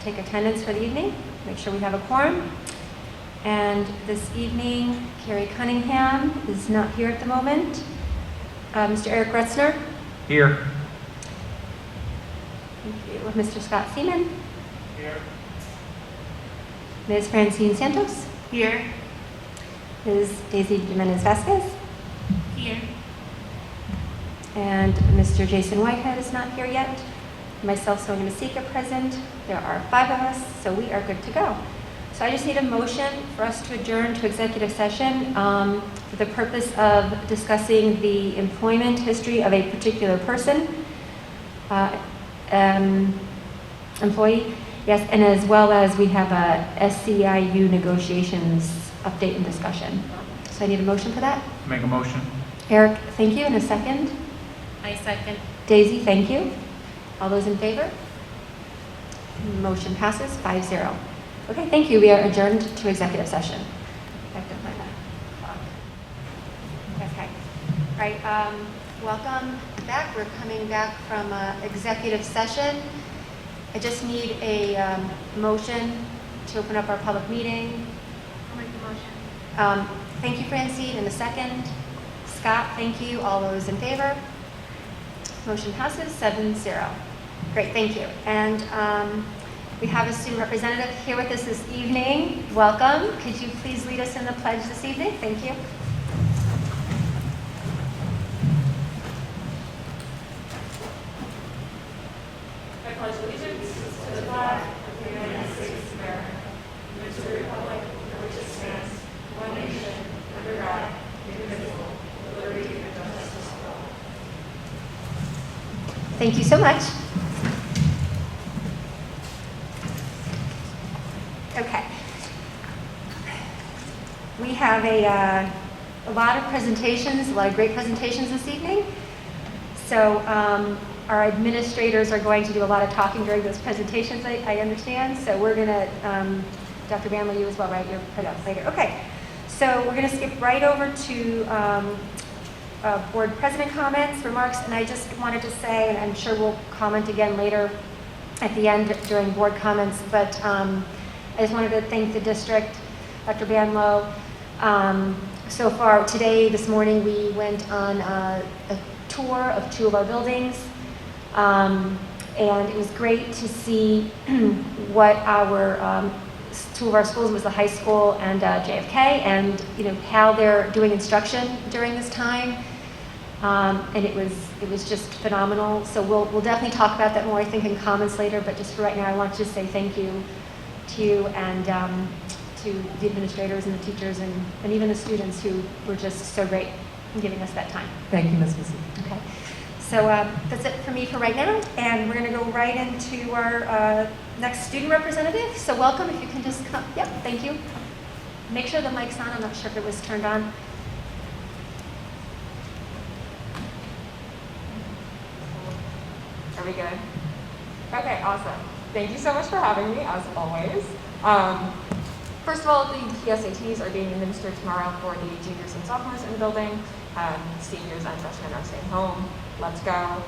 take attendance for the evening, make sure we have a quorum. And this evening, Carrie Cunningham is not here at the moment. Mr. Eric Retzner? Here. Thank you. Mr. Scott Seaman? Here. Ms. Francine Santos? Here. Ms. Daisy Jimenez Vasquez? Here. And Mr. Jason Whitehead is not here yet. Myself, Sonia Masika, present. There are 5 of us, so we are good to go. So I just need a motion for us to adjourn to executive session for the purpose of discussing the employment history of a particular person, employee, yes, and as well as we have a SCIU negotiations update and discussion. So I need a motion for that. Make a motion. Eric, thank you. And a second. I second. Daisy, thank you. All those in favor? Motion passes 5-0. Okay, thank you. We are adjourned to executive session. Effective by that clock. Okay. All right. Welcome back. We're coming back from executive session. I just need a motion to open up our public meeting. I'll make the motion. Thank you, Francine. In a second. Scott, thank you. All those in favor? Motion passes 7-0. Great, thank you. And we have a student representative here with us this evening. Welcome. Could you please lead us in the pledge this evening? Thank you. I pledge allegiance to the flag of the United States of America, and to the republic for which it stands, one nation, under God, indivisible, with liberty and justice for all. Thank you so much. Okay. We have a lot of presentations, a lot of great presentations this evening. So our administrators are going to do a lot of talking during those presentations, I understand. So we're going to, Dr. Bandler, you as well, right? You're put up later. Okay. So we're going to skip right over to board president comments, remarks, and I just wanted to say, and I'm sure we'll comment again later at the end during board comments, but I just wanted to thank the district, Dr. Banlow. So far today, this morning, we went on a tour of 2 of our buildings, and it was great to see what our 2 of our schools was the high school and JFK, and how they're doing instruction during this time. And it was just phenomenal. So we'll definitely talk about that more, I think, in comments later. But just for right now, I want to just say thank you to you and to the administrators and the teachers and even the students who were just so great in giving us that time. Thank you, Ms. Missy. Okay. So that's it for me for right now, and we're going to go right into our next student representative. So welcome, if you can just come. Yep, thank you. Make sure the mic's on. I'm not sure if it was turned on. Are we good? Okay, awesome. Thank you so much for having me, as always. First of all, the PSATs are being administered tomorrow for the juniors and sophomores in the building. Seniors and freshmen are staying home. Let's go.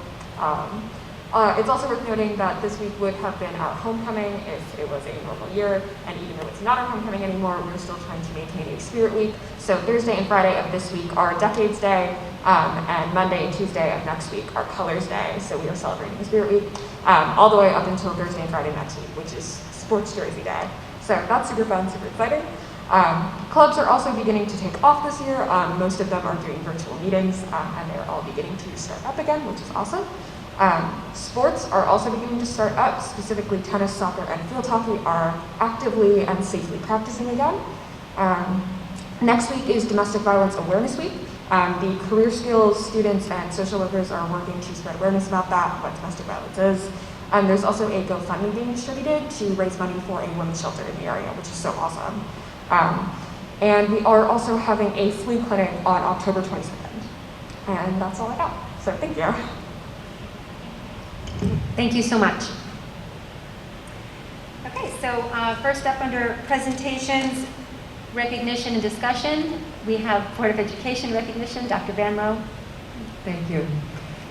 It's also worth noting that this week would have been our homecoming if it was a normal year, and even though it's not our homecoming anymore, we're still trying to maintain a spirit week. So Thursday and Friday of this week are Decades Day, and Monday and Tuesday of next week are Colors Day, so we are celebrating the spirit week, all the way up until Thursday and Friday next week, which is Sports Jersey Day. So that's super fun, super exciting. Clubs are also beginning to take off this year. Most of them are doing virtual meetings, and they're all beginning to start up again, which is awesome. Sports are also beginning to start up, specifically tennis, soccer, and field hockey are actively and safely practicing again. Next week is Domestic Violence Awareness Week. The career skills students and social workers are working to spread awareness about that, what domestic violence is. And there's also a GoFundMe being distributed to raise money for a women's shelter in the area, which is so awesome. And we are also having a flu clinic on October 22nd. And that's all I got. So thank you. Thank you so much. Okay, so first up under presentations, recognition and discussion, we have Board of Education recognition, Dr. Banlow. Thank you.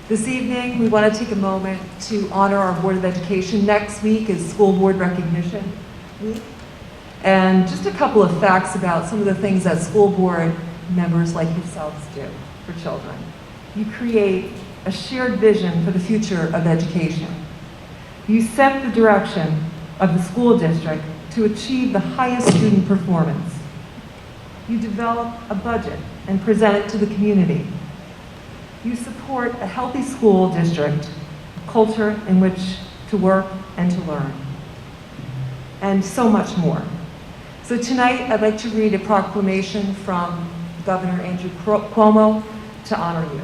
This evening, we want to take a moment to honor our Board of Education. Next week is School Board Recognition Week. And just a couple of facts about some of the things that school board members like yourselves do for children. You create a shared vision for the future of education. You set the direction of the school district to achieve the highest student performance. You develop a budget and present it to the community. You support a healthy school district, culture in which to work and to learn, and so much more. So tonight, I'd like to read a proclamation from Governor Andrew Cuomo to honor you.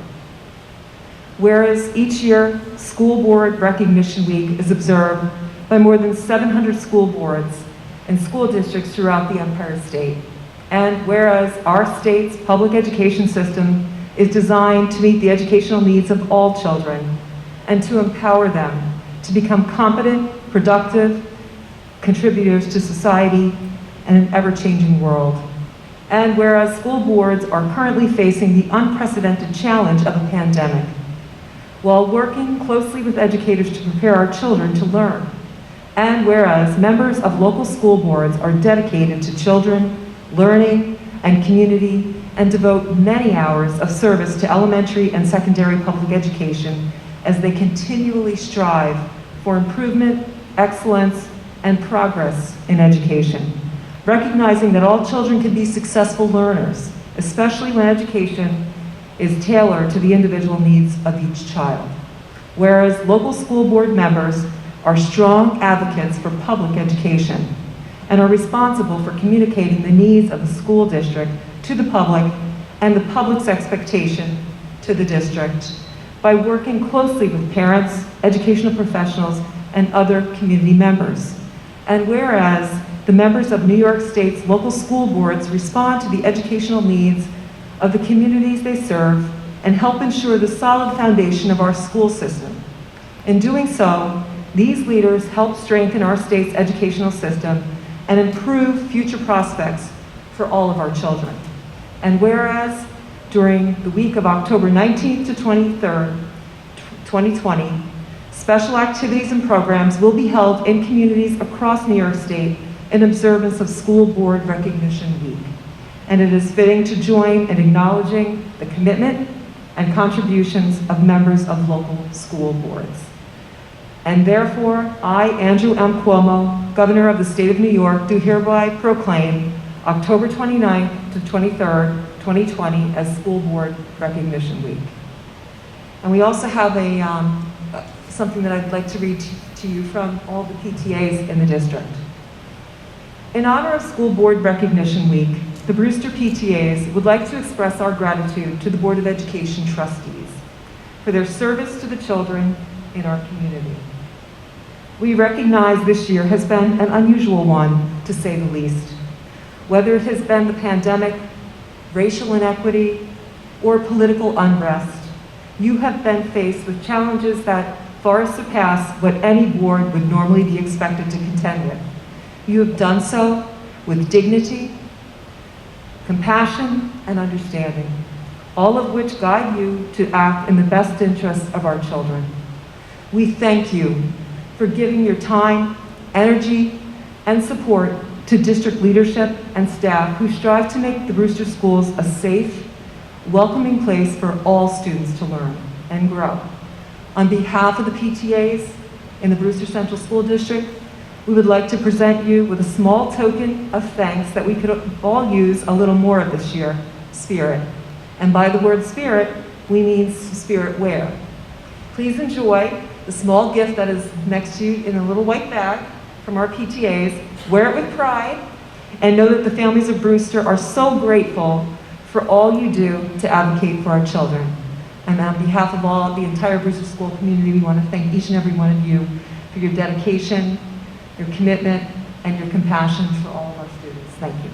Whereas each year, School Board Recognition Week is observed by more than 700 school boards and school districts throughout the Empire State. And whereas our state's public education system is designed to meet the educational needs of all children and to empower them to become competent, productive contributors to society and an ever-changing world. And whereas school boards are currently facing the unprecedented challenge of a pandemic, while working closely with educators to prepare our children to learn. And whereas members of local school boards are dedicated to children, learning, and community, and devote many hours of service to elementary and secondary public education as they continually strive for improvement, excellence, and progress in education. Recognizing that all children can be successful learners, especially when education is tailored to the individual needs of each child. Whereas local school board members are strong advocates for public education and are responsible for communicating the needs of the school district to the public and the public's expectation to the district by working closely with parents, educational professionals, and other community members. And whereas the members of New York State's local school boards respond to the educational needs of the communities they serve and help ensure the solid foundation of our school system. In doing so, these leaders help strengthen our state's educational system and improve future prospects for all of our children. And whereas during the week of October 19th to 23rd, 2020, special activities and programs will be held in communities across New York State in observance of School Board Recognition Week. And it is fitting to join in acknowledging the commitment and contributions of members of local school boards. And therefore, I, Andrew M. Cuomo, Governor of the State of New York, do hereby proclaim October 29th to 23rd, 2020 as School Board Recognition Week. And we also have something that I'd like to read to you from all the PTAs in the district. In honor of School Board Recognition Week, the Brewster PTAs would like to express our gratitude to the Board of Education trustees for their service to the children in our community. We recognize this year has been an unusual one, to say the least. Whether it has been the pandemic, racial inequity, or political unrest, you have been faced with challenges that far surpass what any board would normally be expected to contend with. You have done so with dignity, compassion, and understanding, all of which guide you to act in the best interests of our children. We thank you for giving your time, energy, and support to district leadership and staff who strive to make the Brewster Schools a safe, welcoming place for all students to learn and grow. On behalf of the PTAs in the Brewster Central School District, we would like to present you with a small token of thanks that we could all use a little more of this year, spirit. And by the word spirit, we mean spirit wear. Please enjoy the small gift that is next to you in a little white bag from our PTAs. Wear it with pride, and know that the families of Brewster are so grateful for all you do to advocate for our children. And on behalf of all the entire Brewster School community, we want to thank each and every one of you for your dedication, your commitment, and your compassion for all of our students. Thank you.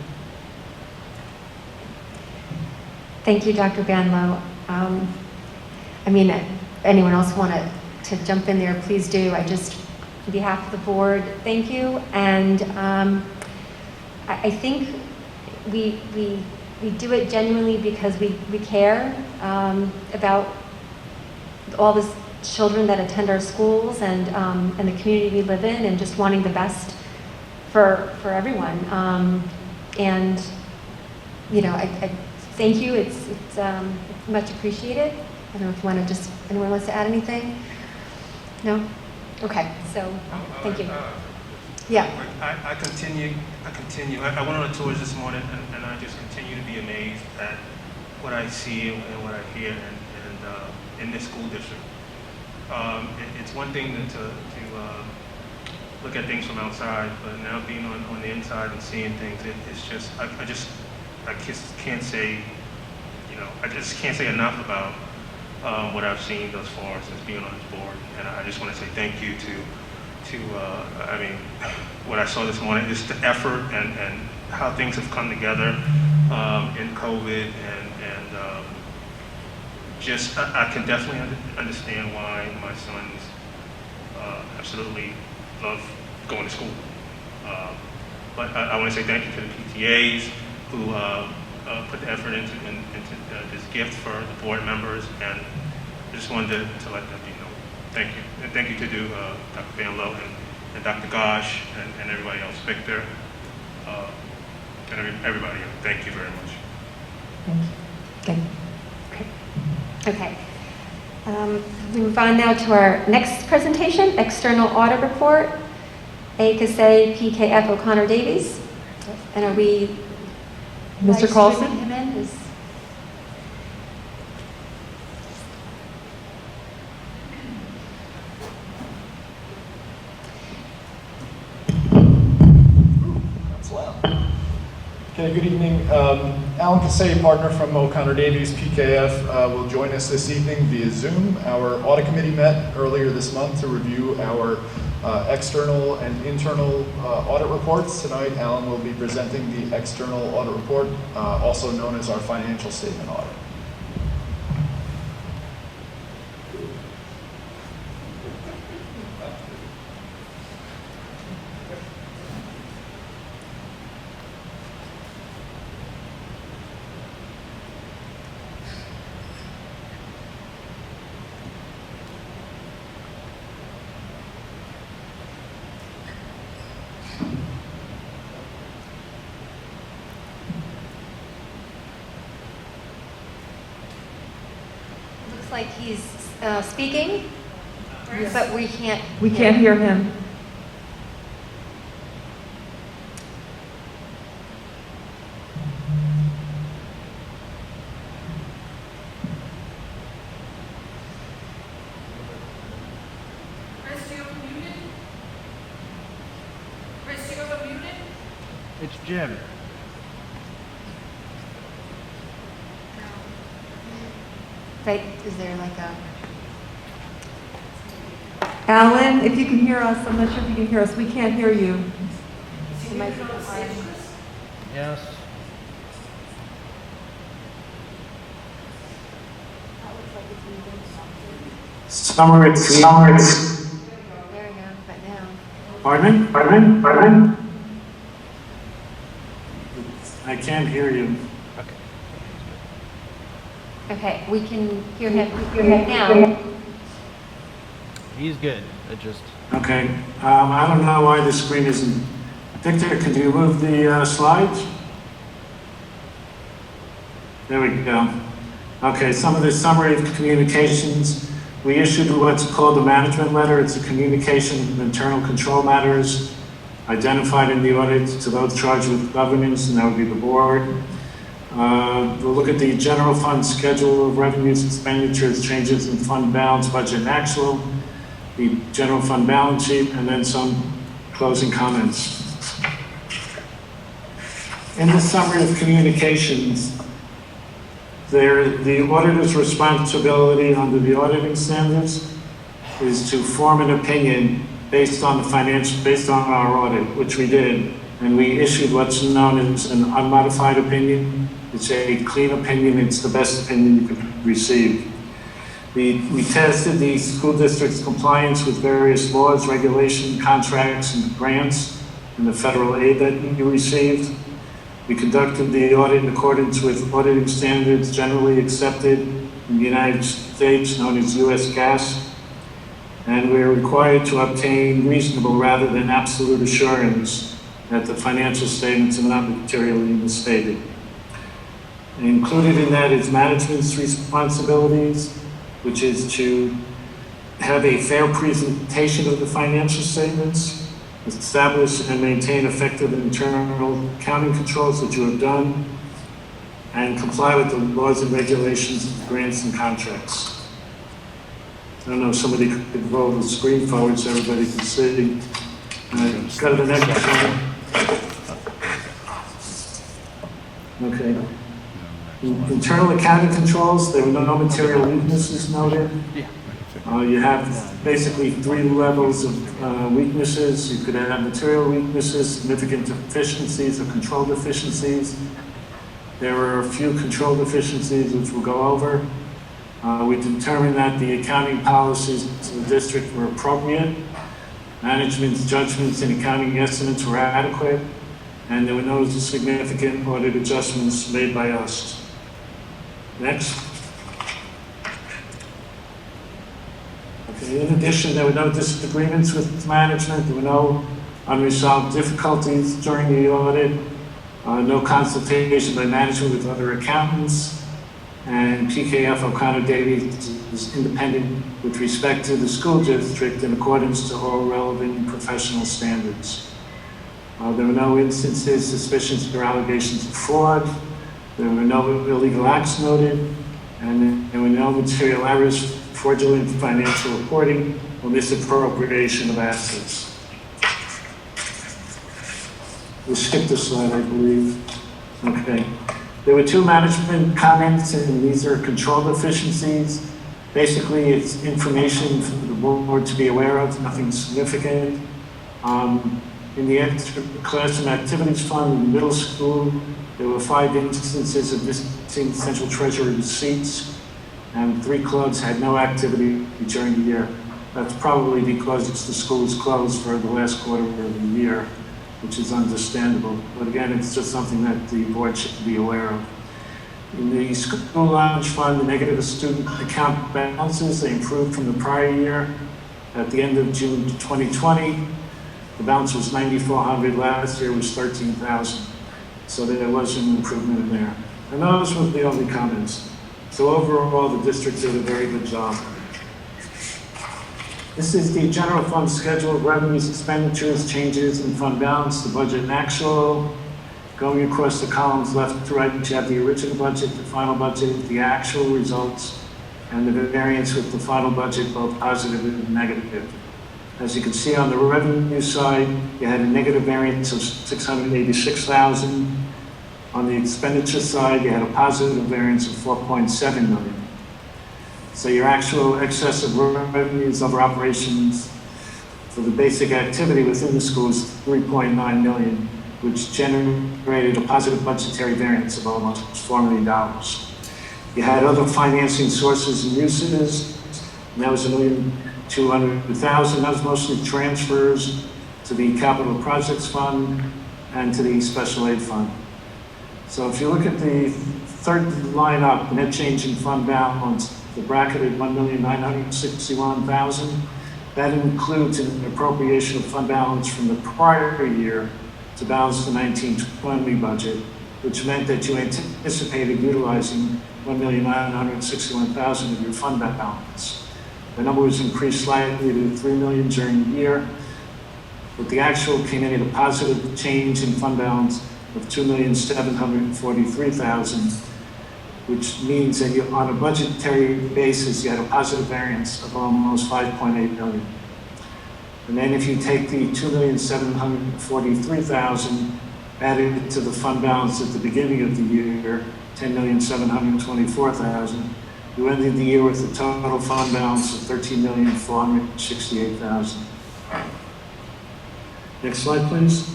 Thank you, Dr. Banlow. If anyone else want to jump in there, please do. I just, on behalf of the board, thank you. And I think we do it genuinely because we care about all the children that attend our schools and the community we live in, and just wanting the best for everyone. And you know, I thank you. It's much appreciated. I don't know if you want to just, anyone wants to add anything? No? Okay, so thank you. Yeah. I continue. I went on a tour this morning, and I just continue to be amazed at what I see and what I hear, and in this school district. It's one thing to look at things from outside, but now being on the inside and seeing things, it's just I just can't say, you know, I just can't say enough about what I've seen thus far since being on this board, and I just want to say thank you to I mean, what I saw this morning, just the effort and how things have come together in COVID, and just I can definitely understand why my sons absolutely love going to school. But I want to say thank you to the PTAs who put the effort into this gift for the board members, and I just wanted to let that be known. Thank you. And thank you to Dr. Van Lowe and Dr. Gosh and everybody else, Victor, and everybody else. Thank you very much. Thank you. Okay. We move on now to our next presentation, External Audit Report, A. Kasey, PKF O'Connor Davies. And are we... Mr. Carlson? Him in? Okay, good evening. Alan Kasey, partner from O'Connor Davies, PKF, will join us this evening via Zoom. Our audit committee met earlier this month to review our external and internal audit reports. Tonight, Alan will be presenting the external audit report, also known as our financial statement audit. Like he's speaking, but we can't. We can't hear him. Chris, you're muted. Chris, you're muted. It's Jim. Right, is there like a... Alan, if you can hear us, I'm not sure if you can hear us. We can't hear you. the microphone on? Yes. Summary. There we go, but now. Pardon? I can't hear you. Okay, we can hear him now. He's good. Okay. I don't know why the screen isn't. Victor, could you move the slides? There we go. Okay, some of the summary of communications. We issued what's called the management letter. It's a communication of internal control matters identified in the audit to those charged with governance, and that would be the board. We'll look at the general fund schedule of revenues, expenditures, changes in fund balance, budget, and actual, the general fund balance sheet, and then some closing comments. In the summary of communications, the auditor's responsibility under the auditing standards is to form an opinion based on our audit, which we did, and we issued what's known as an unmodified opinion. It's a clean opinion. It's the best opinion you could receive. We tested the school district's compliance with various laws, regulations, contracts, and grants, and the federal aid that you received. We conducted the audit in accordance with auditing standards generally accepted in the United States, known as US GAAP, and we are required to obtain reasonable rather than absolute assurance that the financial statements are not materially misstated. And included in that is management's responsibilities, which is to have a fair presentation of the financial statements, establish and maintain effective internal accounting controls that you have done, and comply with the laws and regulations of grants and contracts. I don't know if somebody could roll the screen forward so everybody can see. Go to the next one. Okay. Internal accounting controls, there were no material weaknesses noted. You have basically 3 levels of weaknesses. You could have material weaknesses, significant deficiencies, or control deficiencies. There were a few control deficiencies which we'll go over. We determined that the accounting policies of the district were appropriate. Management's judgments and accounting estimates were adequate, and there were no significant audit adjustments made by us. Next. Okay, in addition, there were no disagreements with management. There were no unresolved difficulties during the audit. No consultation by management with other accountants. And PKF O'Connor Davies is independent with respect to the school district in accordance to all relevant professional standards. There were no instances, suspicions, or allegations of fraud. There were no illegal acts noted, and there were no material errors, fraudulent financial reporting, or misappropriation of assets. We'll skip this slide, I believe. Okay. There were 2 management comments, and these are control deficiencies. Basically, it's information for the board to be aware of, nothing significant. In the extra classroom activities fund in the middle school, there were 5 instances of missing central treasury receipts, and 3 clubs had no activity during the year. That's probably because the school is closed for the last quarter of the year, which is understandable. But again, it's just something that the board should be aware of. In the school lunch fund, the negative student account balances, they improved from the prior year. At the end of June 2020, the balance was $9,400. Last year was $13,000. So there was an improvement in there. And those were the only comments. So overall, the district did a very good job. This is the general fund schedule of revenues, expenditures, changes in fund balance, the budget and actual. Going across the columns left to right, you have the original budget, the final budget, the actual results, and the variance with the final budget, both positive and negative. As you can see on the revenue side, you had a negative variance of $686,000. On the expenditure side, you had a positive variance of $4.7 million. So your actual excess of revenues over operations for the basic activity within the school is $3.9 million, which generated a positive budgetary variance of almost $4 million. You had other financing sources and uses, and that was $1,200,000. That was mostly transfers to the capital projects fund and to the special aid fund. So if you look at the third line up, net change in fund balance, the bracketed $1,961,000, that includes an appropriation of fund balance from the prior year to balance the 1920 budget, which meant that you anticipated utilizing $1,961,000 of your fund balance. The number was increased slightly to $3 million during the year, but the actual came in at a positive change in fund balance of $2,743,000, which means that on a budgetary basis, you had a positive variance of almost $5.8 million. And then if you take the $2,743,000 added to the fund balance at the beginning of the year, $10,724,000, you ended the year with a total fund balance of $13,468,000. Next slide, please.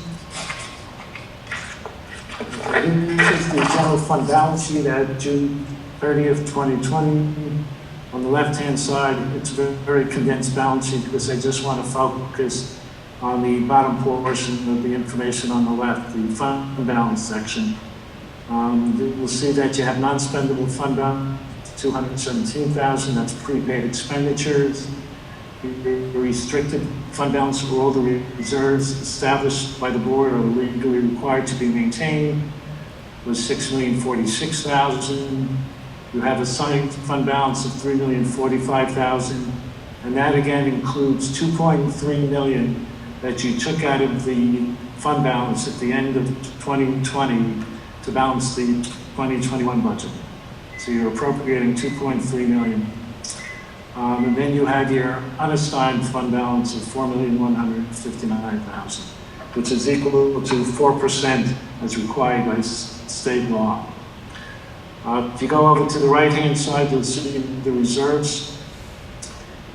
This is the general fund balance sheet at June 30th, 2020. On the left-hand side, it's a very condensed balance sheet because I just want to focus on the bottom portion of the information on the left, the fund balance section. You'll see that you have non-spendable fund balance, $217,000, that's prepaid expenditures. The restricted fund balance for all the reserves established by the board or legally required to be maintained was $6,046,000. You have assigned fund balance of $3,045,000, and that again includes $2.3 million that you took out of the fund balance at the end of 2020 to balance the 2021 budget. So you're appropriating $2.3 million. And then you had your unassigned fund balance of $4,159,000, which is equal to 4% as required by state law. If you go over to the right-hand side, you'll see the reserves.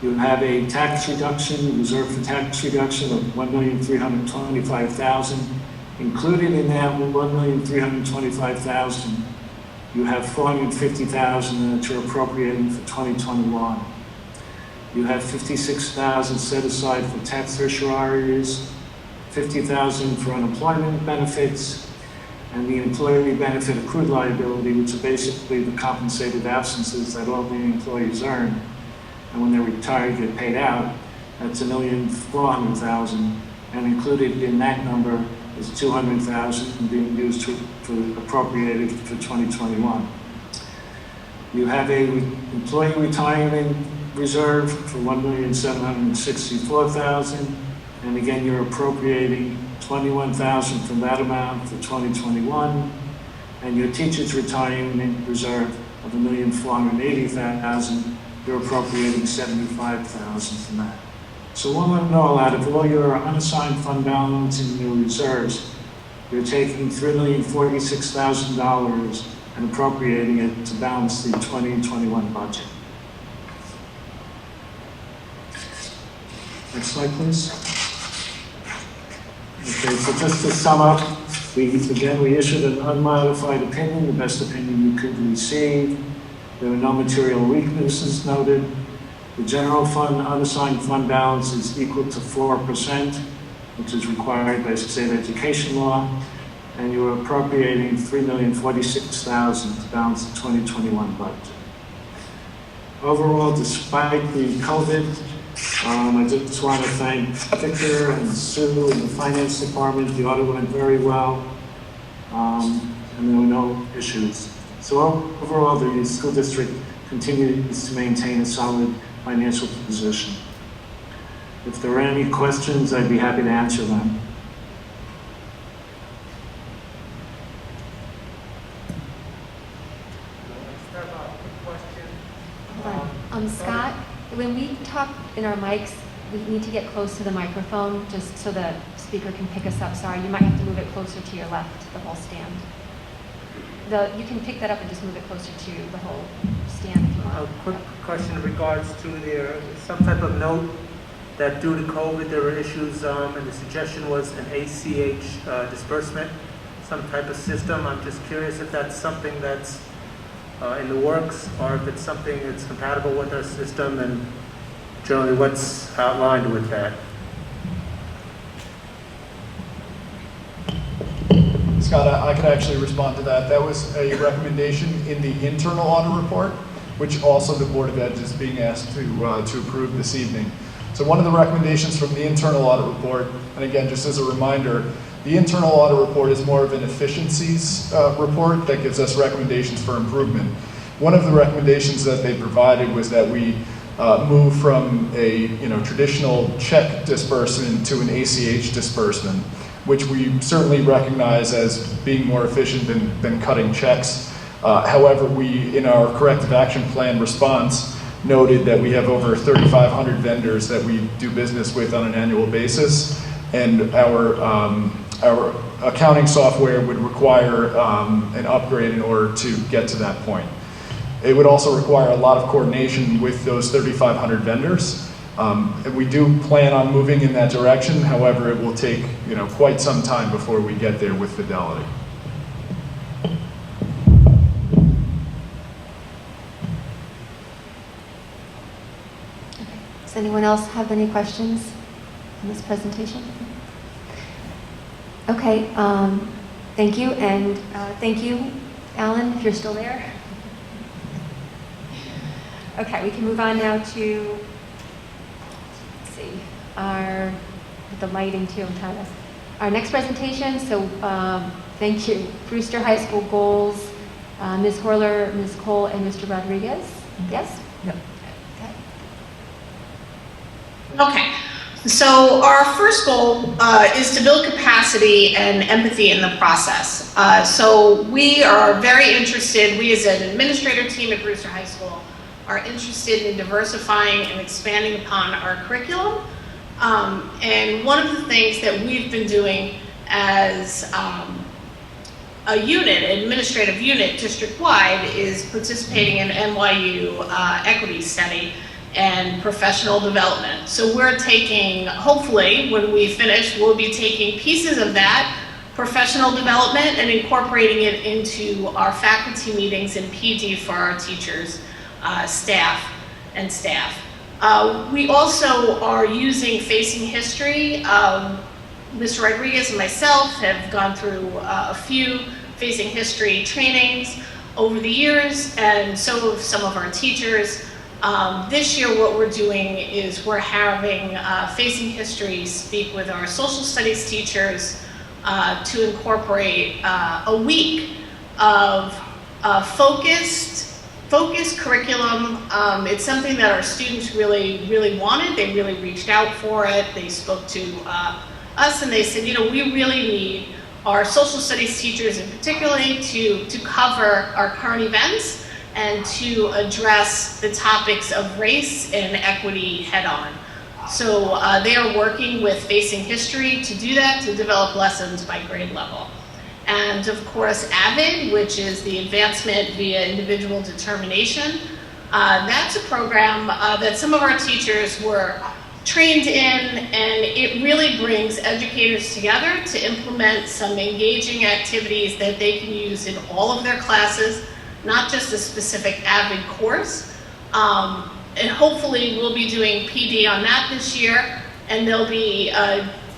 You have a tax reduction, reserve for tax reduction of $1,325,000. Included in that $1,325,000, you have $450,000 that you're appropriating for 2021. You have $56,000 set aside for tax certiorari's, $50,000 for unemployment benefits, and the employee benefit accrued liability, which are basically the compensated absences that all the employees earn. And when they're retired, get paid out. That's $1,400,000. And included in that number is $200,000 being used for appropriated for 2021. You have a employee retirement reserve for $1,764,000. And again, you're appropriating $21,000 from that amount for 2021. And your teacher's retirement reserve of $1,480,000, you're appropriating $75,000 from that. So all in all, out of all your unassigned fund balance and your reserves, you're taking $3,046,000 and appropriating it to balance the 2021 budget. Next slide, please. Okay, so just to sum up, we issued an unmodified opinion, the best opinion you could receive. There were no material weaknesses noted. The general fund unassigned fund balance is equal to 4%, which is required by state education law, and you are appropriating $3,046,000 to balance the 2021 budget. Overall, despite the COVID, I just want to thank Victor and Sue and the finance department. The audit went very well, and there were no issues. So overall, the school district continues to maintain a solid financial position. If there are any questions, I'd be happy to answer them. Scott, when we talk in our mics, we need to get close to the microphone just so the speaker can pick us up. Sorry, you might have to move it closer to your left, the whole stand. You can pick that up and just move it closer to the whole stand if you want. A quick question in regards to there some type of note that due to COVID there were issues and the suggestion was an ACH disbursement, some type of system. I'm just curious if that's something that's in the works or if it's something that's compatible with our system and generally what's outlined with that. Scott, I could actually respond to that. That was a recommendation in the internal audit report, which also the Board of Ed is being asked to approve this evening. So one of the recommendations from the internal audit report, and again, just as a reminder, the internal audit report is more of an efficiencies report that gives us recommendations for improvement. One of the recommendations that they provided was that we move from a traditional check disbursement to an ACH disbursement, which we certainly recognize as being more efficient than cutting checks. However, we, in our corrective action plan response, noted that we have over 3,500 vendors that we do business with on an annual basis, and our accounting software would require an upgrade in order to get to that point. It would also require a lot of coordination with those 3,500 vendors. And we do plan on moving in that direction. However, it will take quite some time before we get there with fidelity. Okay. Does anyone else have any questions in this presentation? Okay, thank you, and thank you, Alan, if you're still there. Okay, we can move on now to, let's see, with the lighting too, kind of. Our next presentation, so thank you. Brewster High School goals, Ms. Horler, Ms. Cole, and Mr. Rodriguez. Yes? Yep. Okay, so our first goal is to build capacity and empathy in the process. So we are very interested, we as an administrator team at Brewster High School are interested in diversifying and expanding upon our curriculum. And one of the things that we've been doing as a unit, administrative unit, district-wide, is participating in NYU equity study and professional development. So we're taking, hopefully, when we finish, we'll be taking pieces of that professional development and incorporating it into our faculty meetings and PD for our teachers, staff. We also are using Facing History. Mr. Rodriguez and myself have gone through a few Facing History trainings over the years, and so have some of our teachers. This year what we're doing is we're having Facing History speak with our social studies teachers to incorporate a week of focused curriculum. It's something that our students really wanted. They really reached out for it. They spoke to us and they said, you know, we really need our social studies teachers in particularly to cover our current events and to address the topics of race and equity head on. So they are working with Facing History to do that, to develop lessons by grade level. And of course, AVID, which is the Advancement via Individual Determination. That's a program that some of our teachers were trained in, and it really brings educators together to implement some engaging activities that they can use in all of their classes, not just a specific AVID course. And hopefully we'll be doing PD on that this year, and they'll be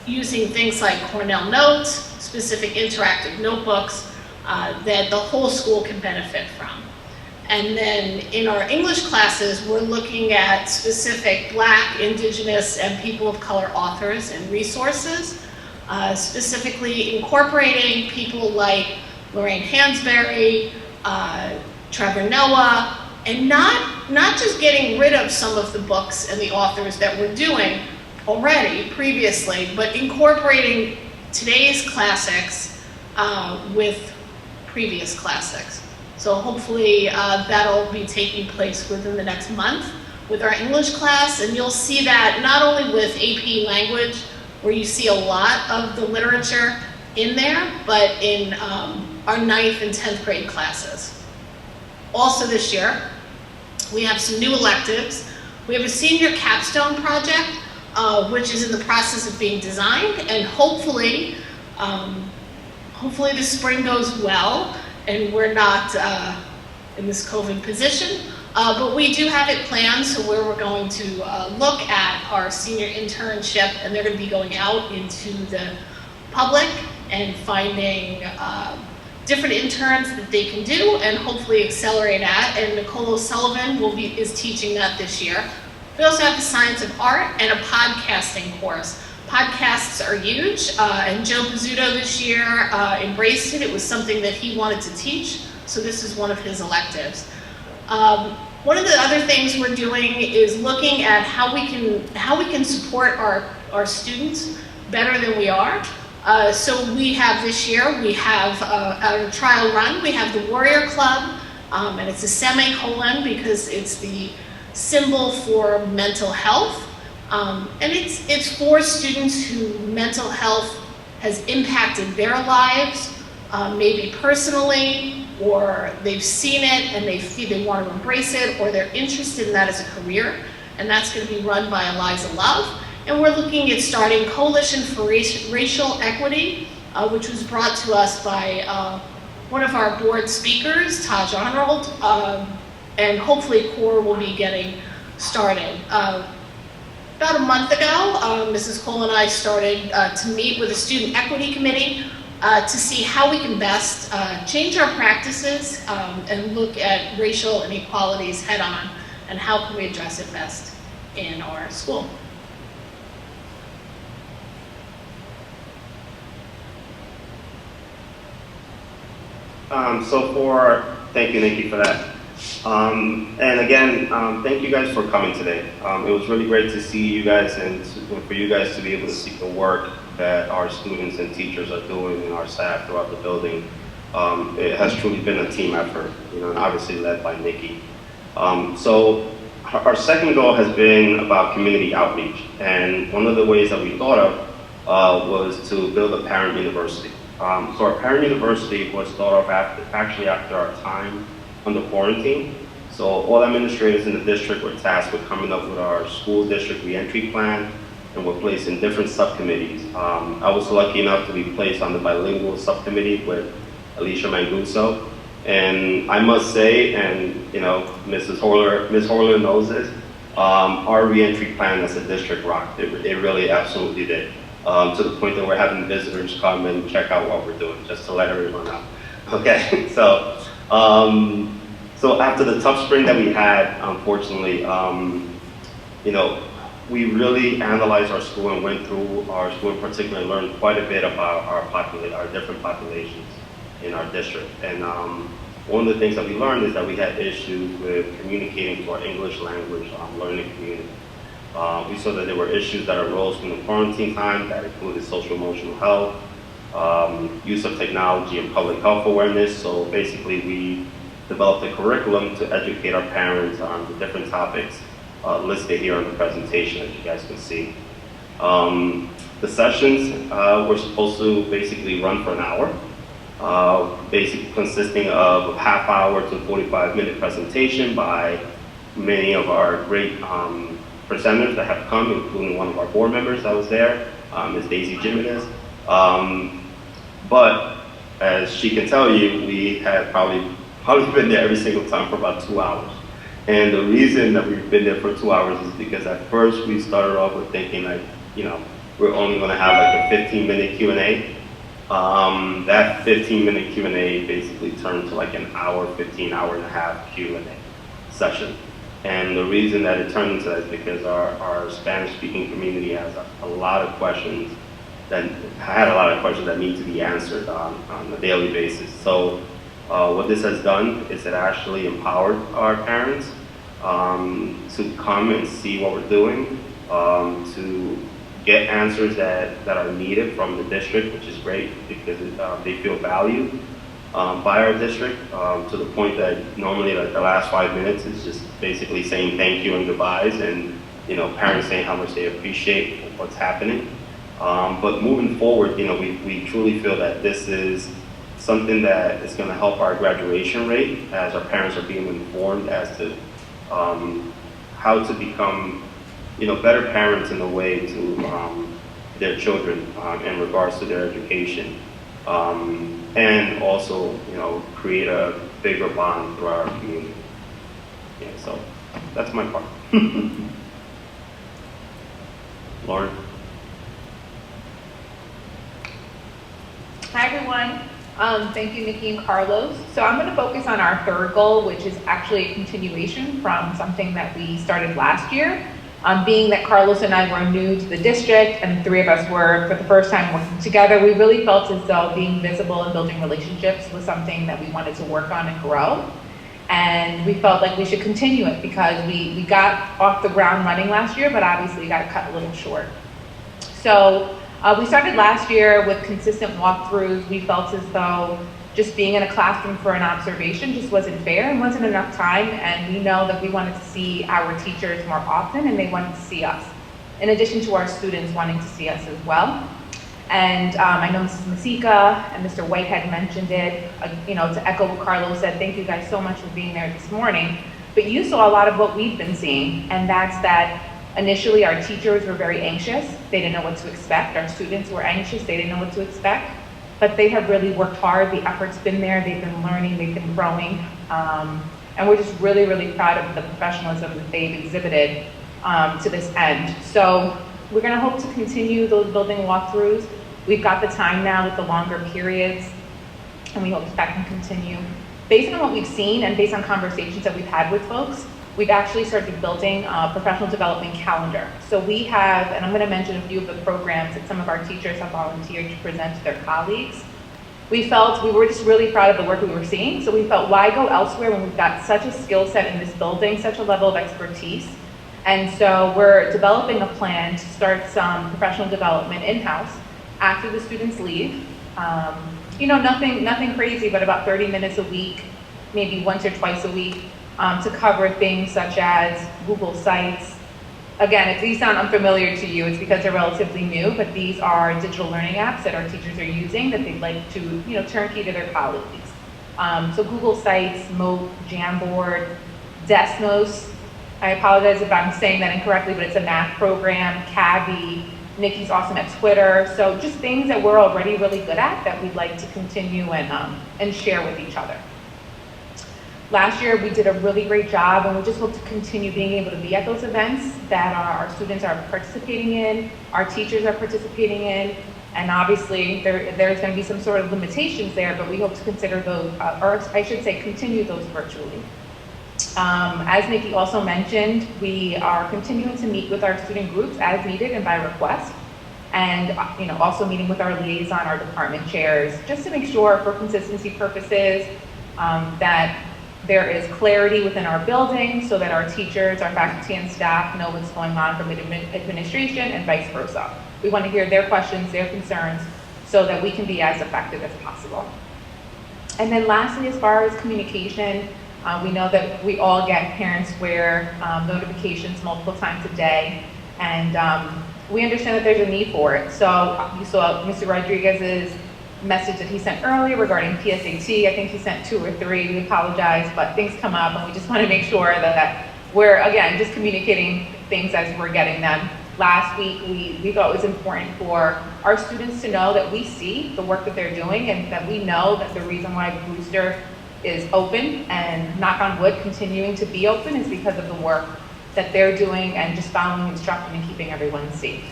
using things like Cornell Notes, specific interactive notebooks that the whole school can benefit from. And then in our English classes, we're looking at specific Black, Indigenous, and people of color authors and resources, specifically incorporating people like Lorraine Hansberry, Trevor Noah, and not just getting rid of some of the books and the authors that we're doing already previously, but incorporating today's classics with previous classics. So hopefully that'll be taking place within the next month with our English class, and you'll see that not only with AP Language, where you see a lot of the literature in there, but in our 9th and 10th grade classes. Also this year, we have some new electives. We have a senior capstone project, which is in the process of being designed, and hopefully this spring goes well and we're not in this COVID position, but we do have it planned, so where we're going to look at our senior internship, and they're going to be going out into the public and finding different interns that they can do and hopefully accelerate at, and Nicole O'Sullivan is teaching that this year. We also have the Science of Art and a podcasting course. Podcasts are huge, and Joe Pizzuto this year embraced it. It was something that he wanted to teach, so this is one of his electives. One of the other things we're doing is looking at how we can support our students better than we are. So we have this year, we have our trial run, we have the Warrior Club, and it's a semicolon because it's the symbol for mental health. And it's for students who mental health has impacted their lives, maybe personally, or they've seen it and they want to embrace it, or they're interested in that as a career. And that's going to be run by Eliza Love. And we're looking at starting Coalition for Racial Equity, which was brought to us by one of our board speakers, Taj Arnold, and hopefully CORE will be getting started. About a month ago, Mrs. Cole and I started to meet with the Student Equity Committee to see how we can best change our practices and look at racial inequalities head on, and how can we address it best in our school. Thank you, Nikki, for that. And again, thank you guys for coming today. It was really great to see you guys and for you guys to be able to see the work that our students and teachers are doing and our staff throughout the building. It has truly been a team effort, and obviously led by Nikki. So our second goal has been about community outreach, and one of the ways that we thought of was to build a parent university. So our parent university was thought of after our time under quarantine. So all administrators in the district were tasked with coming up with our school district reentry plan, and were placed in different subcommittees. I was lucky enough to be placed on the bilingual subcommittee with Alicia Manguso. And I must say, and Ms. Horler knows this, our reentry plan as a district rocked. It really absolutely did. To the point that we're having visitors come and check out what we're doing, just to let everyone know. Okay, so after the tough spring that we had, unfortunately, we really analyzed our school and went through our school in particular and learned quite a bit about our different populations in our district. And one of the things that we learned is that we had issues with communicating to our English language learning community. We saw that there were issues that arose from the quarantine time that included social emotional health, use of technology and public health awareness. So basically we developed a curriculum to educate our parents on the different topics listed here on the presentation, as you guys can see. The sessions were supposed to basically run for an hour, basically consisting of a half-hour to 45-minute presentation by many of our great presenters that have come, including one of our board members that was there, Ms. Daisy Jimenez. But as she can tell you, we had probably been there every single time for about 2 hours. And the reason that we've been there for 2 hours is because at first we started off with thinking like, we're only gonna have like a 15-minute Q&A. That 15-minute Q&A basically turned to like an hour, 15 hour and a half Q&A session. And the reason that it turned into that is because our Spanish-speaking community has a lot of questions that need to be answered on a daily basis. So what this has done is it actually empowered our parents to come and see what we're doing, to get answers that are needed from the district, which is great because they feel valued by our district, to the point that normally like the last 5 minutes is just basically saying thank you and goodbyes, and parents saying how much they appreciate what's happening. But moving forward, we truly feel that this is something that is going to help our graduation rate, as our parents are being informed as to how to become better parents in a way to their children in regards to their education. And also, create a bigger bond through our community. Yeah, so that's my part. Lauren? Hi, everyone. Thank you, Nikki and Carlos. So I'm going to focus on our third goal, which is actually a continuation from something that we started last year. Being that Carlos and I were new to the district and the three of us were for the first time working together, we really felt as though being visible and building relationships was something that we wanted to work on and grow. And we felt like we should continue it because we got off the ground running last year, but obviously got cut a little short. So we started last year with consistent walkthroughs. We felt as though just being in a classroom for an observation just wasn't fair and wasn't enough time, and we know that we wanted to see our teachers more often and they wanted to see us, in addition to our students wanting to see us as well. And I know Mrs. Masika and Mr. Whitehead mentioned it, to echo what Carlos said, thank you guys so much for being there this morning. But you saw a lot of what we've been seeing, and that's that initially our teachers were very anxious. They didn't know what to expect. Our students were anxious. They didn't know what to expect. But they have really worked hard. The effort's been there. They've been learning. They've been growing. And we're just really, really proud of the professionalism that they've exhibited to this end. So we're going to hope to continue those building walkthroughs. We've got the time now with the longer periods, and we hope that can continue. Based on what we've seen and based on conversations that we've had with folks, we've actually started building a professional development calendar. So we have, and I'm going to mention a few of the programs that some of our teachers have volunteered to present to their colleagues. We were just really proud of the work we were seeing, so we felt, why go elsewhere when we've got such a skill set in this building, such a level of expertise? And so we're developing a plan to start some professional development in-house after the students leave. Nothing crazy, but about 30 minutes a week, maybe once or twice a week, to cover things such as Google Sites. Again, if these sound unfamiliar to you, it's because they're relatively new, but these are digital learning apps that our teachers are using that they'd like to, turnkey to their colleagues. So Google Sites, Moat, Jamboard, Desmos. I apologize if I'm saying that incorrectly, but it's a math program, Cabby. Nikki's awesome at Twitter. So just things that we're already really good at that we'd like to continue and share with each other. Last year, we did a really great job, and we just hope to continue being able to be at those events that our students are participating in, our teachers are participating in, and obviously there's going to be some sort of limitations there, but we hope to consider those, or I should say continue those virtually. As Nikki also mentioned, we are continuing to meet with our student groups as needed and by request, and also meeting with our liaison, our department chairs, just to make sure for consistency purposes that there is clarity within our building so that our teachers, our faculty and staff know what's going on from administration and vice versa. We want to hear their questions, their concerns, so that we can be as effective as possible. And then lastly, as far as communication, we know that we all get parent square notifications multiple times a day, and we understand that there's a need for it. So you saw Mr. Rodriguez's message that he sent earlier regarding PSAT. I think he sent 2 or 3. We apologize, but things come up, and we just want to make sure that we're, again, just communicating things as we're getting them. Last week, we thought it was important for our students to know that we see the work that they're doing, and that we know that the reason why the booster is open and, knock on wood, continuing to be open is because of the work that they're doing and just following instruction and keeping everyone safe.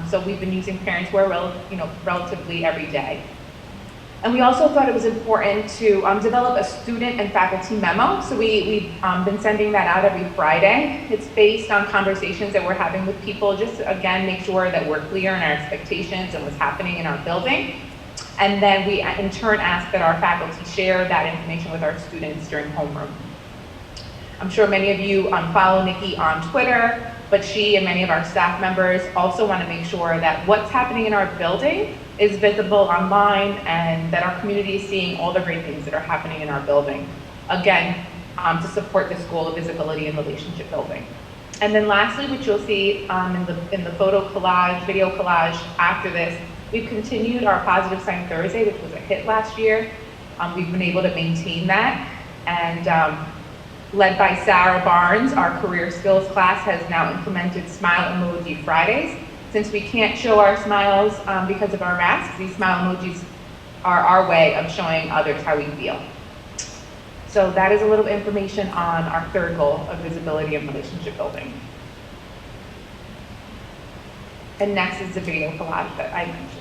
So we've been using parents wear relatively every day. And we also thought it was important to develop a student and faculty memo. So we've been sending that out every Friday. It's based on conversations that we're having with people, just to, again, make sure that we're clear in our expectations and what's happening in our building. And then we, in turn, ask that our faculty share that information with our students during homeroom. I'm sure many of you follow Nikki on Twitter, but she and many of our staff members also want to make sure that what's happening in our building is visible online, and that our community is seeing all the great things that are happening in our building. Again, to support this goal of visibility and relationship building. And then lastly, which you'll see in the photo collage, video collage after this, we've continued our Positive Sign Thursday, which was a hit last year. We've been able to maintain that, and led by Sarah Barnes, our career skills class has now implemented Smile Emoji Fridays. Since we can't show our smiles because of our masks, these smile emojis are our way of showing others how we feel. So that is a little information on our third goal of visibility and relationship building. And next is the video collage that I mentioned.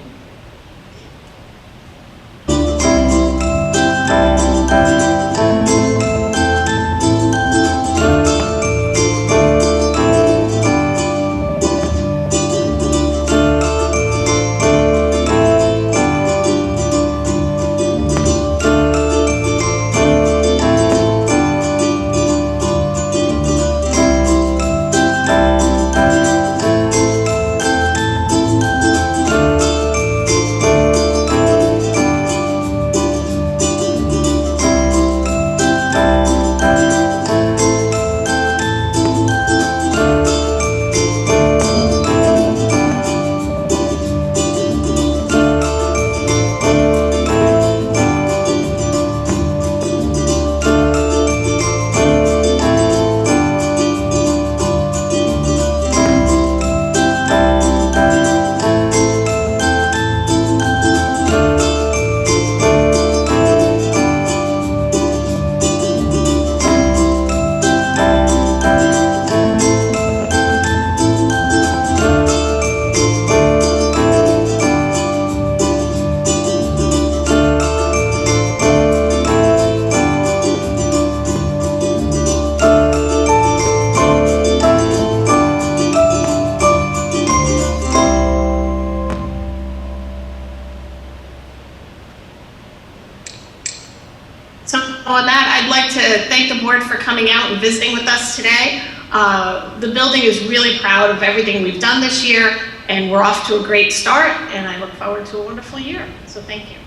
to thank the board for coming out and visiting with us today. The building is really proud of everything we've done this year, and we're off to a great start, and I look forward to a wonderful year. So thank you.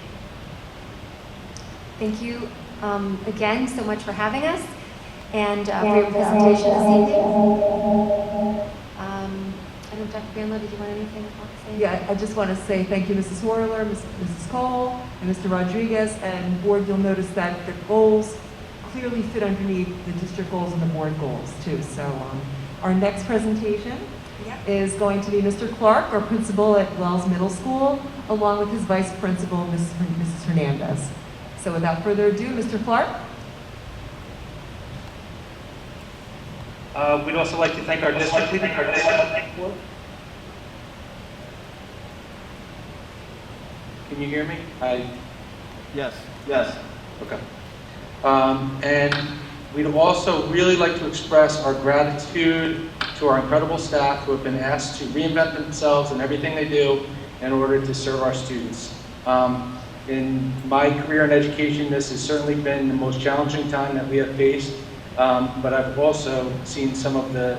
Thank you again so much for having us and for your presentation this evening. I don't know, Dr. Bandler, did you want anything to say? Yeah, I just want to say thank you, Mrs. Horler, Mrs. Cole, and Mr. Rodriguez, and board, you'll notice that the goals clearly fit underneath the district goals and the board goals too. So our next presentation is going to be Mr. Clark, our principal at Wells Middle School, along with his vice principal, Mrs. Hernandez. So without further ado, Mr. Clark. We'd also like to thank our district leaders. Can you hear me? Yes. Okay. And we'd also really like to express our gratitude to our incredible staff who have been asked to reinvent themselves in everything they do in order to serve our students. In my career in education, this has certainly been the most challenging time that we have faced, but I've also seen some of the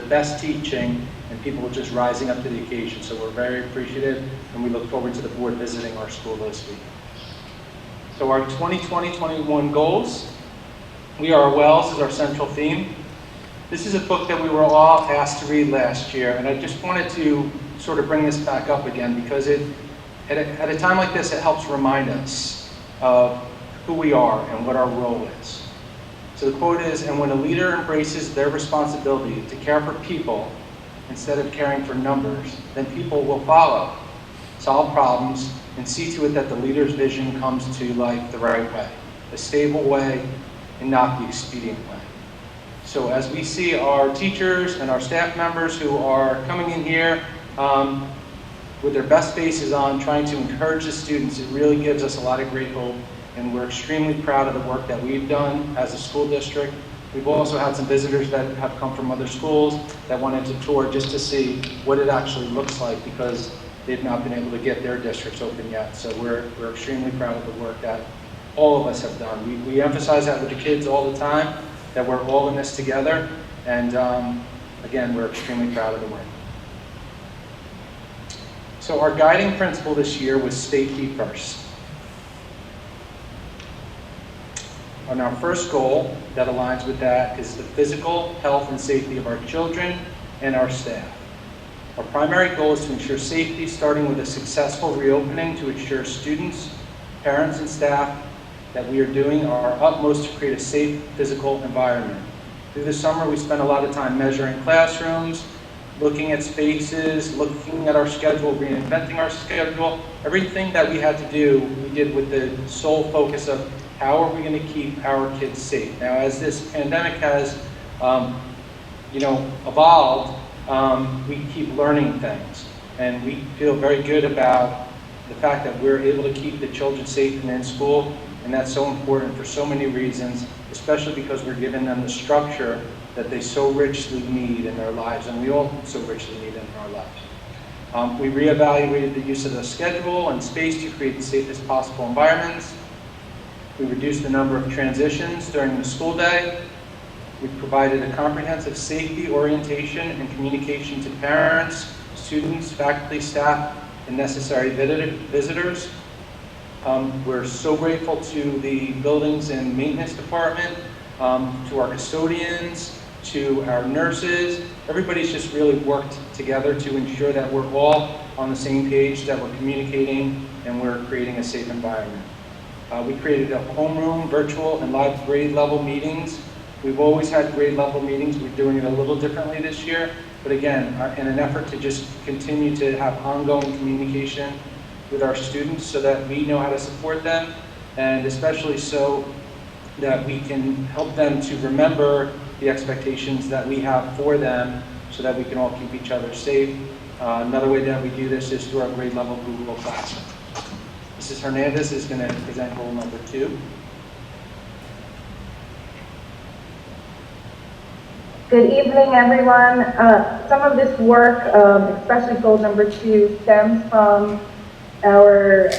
best teaching and people just rising up to the occasion. So we're very appreciative, and we look forward to the board visiting our school this week. So our 2020-21 goals, We Are Wells is our central theme. This is a book that we were all asked to read last year, and I just wanted to sort of bring this back up again because at a time like this, it helps remind us of who we are and what our role is. So the quote is, "And when a leader embraces their responsibility to care for people instead of caring for numbers, then people will follow, solve problems, and see to it that the leader's vision comes to life the right way, the stable way, and not the expedient way." So as we see our teachers and our staff members who are coming in here with their best faces on, trying to encourage the students, it really gives us a lot of great hope, and we're extremely proud of the work that we've done as a school district. We've also had some visitors that have come from other schools that wanted to tour just to see what it actually looks like because they've not been able to get their districts open yet. So we're extremely proud of the work that all of us have done. We emphasize that with the kids all the time, that we're all in this together, and again, we're extremely proud of the work. So our guiding principle this year was safety first. And our first goal that aligns with that is the physical health and safety of our children and our staff. Our primary goal is to ensure safety, starting with a successful reopening to ensure students, parents, and staff that we are doing our utmost to create a safe physical environment. Through the summer, we spent a lot of time measuring classrooms, looking at spaces, looking at our schedule, reinventing our schedule. Everything that we had to do, we did with the sole focus of how are we going to keep our kids safe. Now, as this pandemic has, evolved, we keep learning things, and we feel very good about the fact that we're able to keep the children safe and in school, and that's so important for so many reasons, especially because we're giving them the structure that they so richly need in their lives, and we all so richly need in our lives. We reevaluated the use of the schedule and space to create the safest possible environments. We reduced the number of transitions during the school day. We provided a comprehensive safety orientation and communication to parents, students, faculty, staff, and necessary visitors. We're so grateful to the buildings and maintenance department, to our custodians, to our nurses. Everybody's just really worked together to ensure that we're all on the same page, that we're communicating, and we're creating a safe environment. We created a homeroom, virtual, and live grade level meetings. We've always had grade level meetings. We're doing it a little differently this year, but again, in an effort to just continue to have ongoing communication with our students so that we know how to support them, and especially so that we can help them to remember the expectations that we have for them so that we can all keep each other safe. Another way that we do this is through our grade level Google Classroom. Mrs. Hernandez is going to present goal number 2. Good evening, everyone. Some of this work, especially goal number 2, stems from our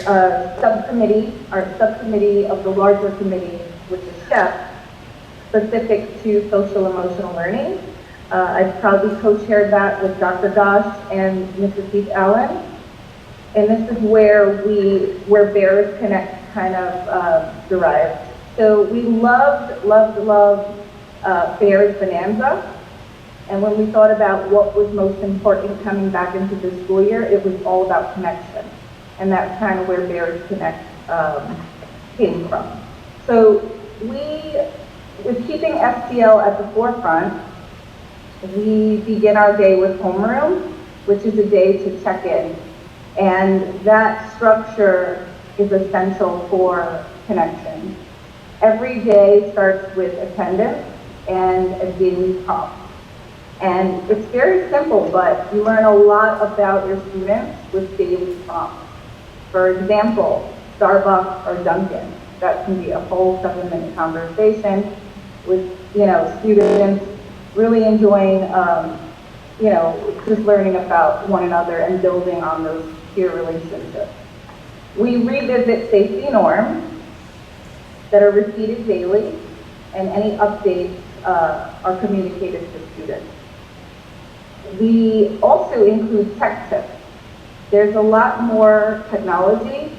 subcommittee of the larger committee, which is STEP. specific to social emotional learning. I've proudly co-chaired that with Dr. Gosh and Mrs. Heath Allen. And this is where Bears Connect kind of derived. So we loved Bears Bonanza. And when we thought about what was most important coming back into the school year, it was all about connection. And that's kind of where Bears Connect came from. So with keeping STL at the forefront, we begin our day with homeroom, which is a day to check in. And that structure is essential for connection. Every day starts with attendance and a daily prompt. And it's very simple, but you learn a lot about your students with daily prompts. For example, Starbucks or Dunkin'. That can be a whole 7-minute conversation with, students really enjoying, just learning about one another and building on those peer relationships. We revisit safety norms that are repeated daily, and any updates are communicated to students. We also include tech tips. There's a lot more technology,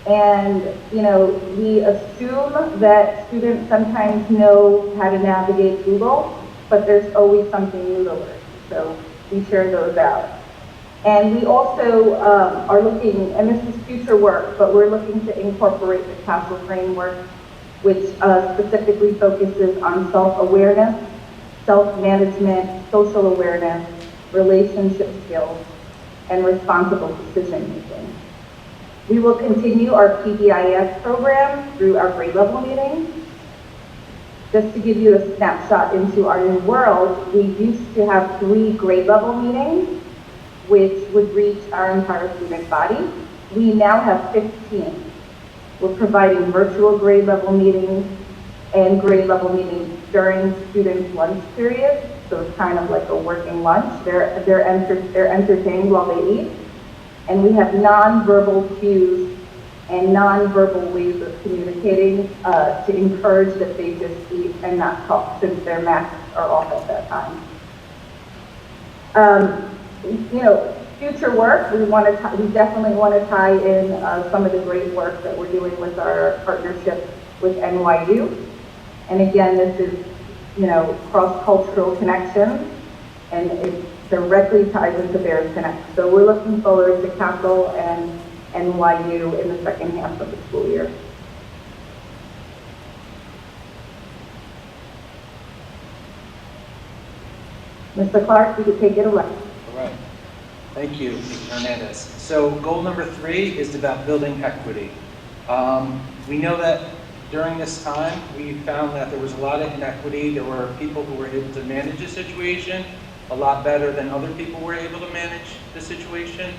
and we assume that students sometimes know how to navigate Google, but there's always something new to learn. So we share those out. And we also are looking, and this is future work, but we're looking to incorporate the CASTLE framework, which specifically focuses on self-awareness, self-management, social awareness, relationship skills, and responsible decision-making. We will continue our PBIS program through our grade level meetings. Just to give you a snapshot into our new world, we used to have 3 grade level meetings, which would reach our entire student body. We now have 15. We're providing virtual grade level meetings and grade level meetings during students' lunch period. So it's kind of like a working lunch. They're entertained while they eat. And we have nonverbal cues and nonverbal ways of communicating to encourage that they just eat and not talk, since their masks are off at that time. Future work, we definitely want to tie in some of the great work that we're doing with our partnership with NYU. And again, this is, cross-cultural connections, and it directly ties into Bears Connect. So we're looking forward to CASTLE and NYU in the second half of the school year. Mr. Clark, you can take it away. All right. Thank you, Mr. Hernandez. So goal number 3 is about building equity. We know that during this time, we found that there was a lot of inequity. There were people who were able to manage the situation a lot better than other people were able to manage the situation.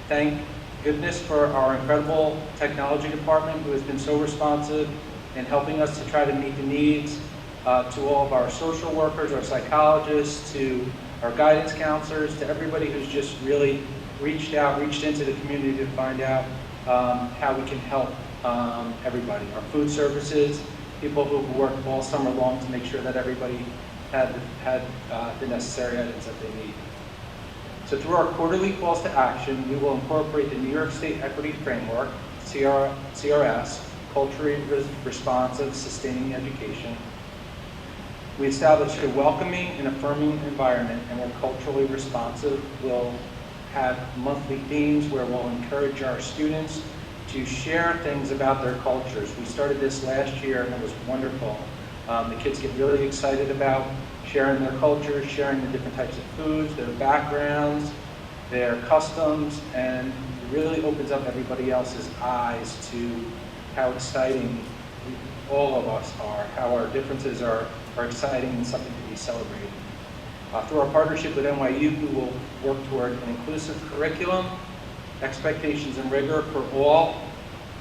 Thank goodness for our incredible technology department, who has been so responsive in helping us to try to meet the needs, to all of our social workers, our psychologists, to our guidance counselors, to everybody who's just really reached into the community to find out how we can help everybody. Our food services, people who worked all summer long to make sure that everybody had the necessary items that they need. So through our quarterly calls to action, we will incorporate the New York State Equity Framework, CRS, culturally responsive, sustaining education. We established a welcoming and affirming environment, and we're culturally responsive. We'll have monthly themes where we'll encourage our students to share things about their cultures. We started this last year, and it was wonderful. The kids get really excited about sharing their cultures, sharing the different types of foods, their backgrounds, their customs, and it really opens up everybody else's eyes to how exciting all of us are, how our differences are exciting and something to be celebrated. Through our partnership with NYU, we will work toward an inclusive curriculum, expectations and rigor for all,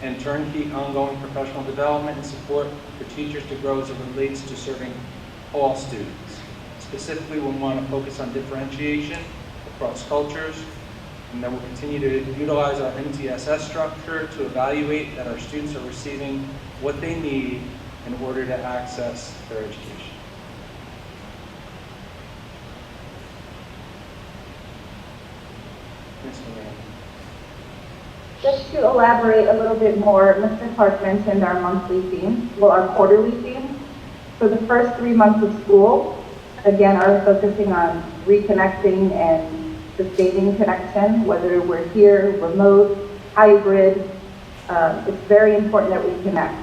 and turnkey ongoing professional development and support for teachers to grow as it relates to serving all students. Specifically, we want to focus on differentiation across cultures, and then we'll continue to utilize our MTSS structure to evaluate that our students are receiving what they need in order to access their education. Ms. Moran. Just to elaborate a little bit more, Mr. Clark mentioned our monthly theme, well, our quarterly theme. So the first 3 months of school, again, are focusing on reconnecting and sustaining connection, whether we're here, remote, hybrid. It's very important that we connect.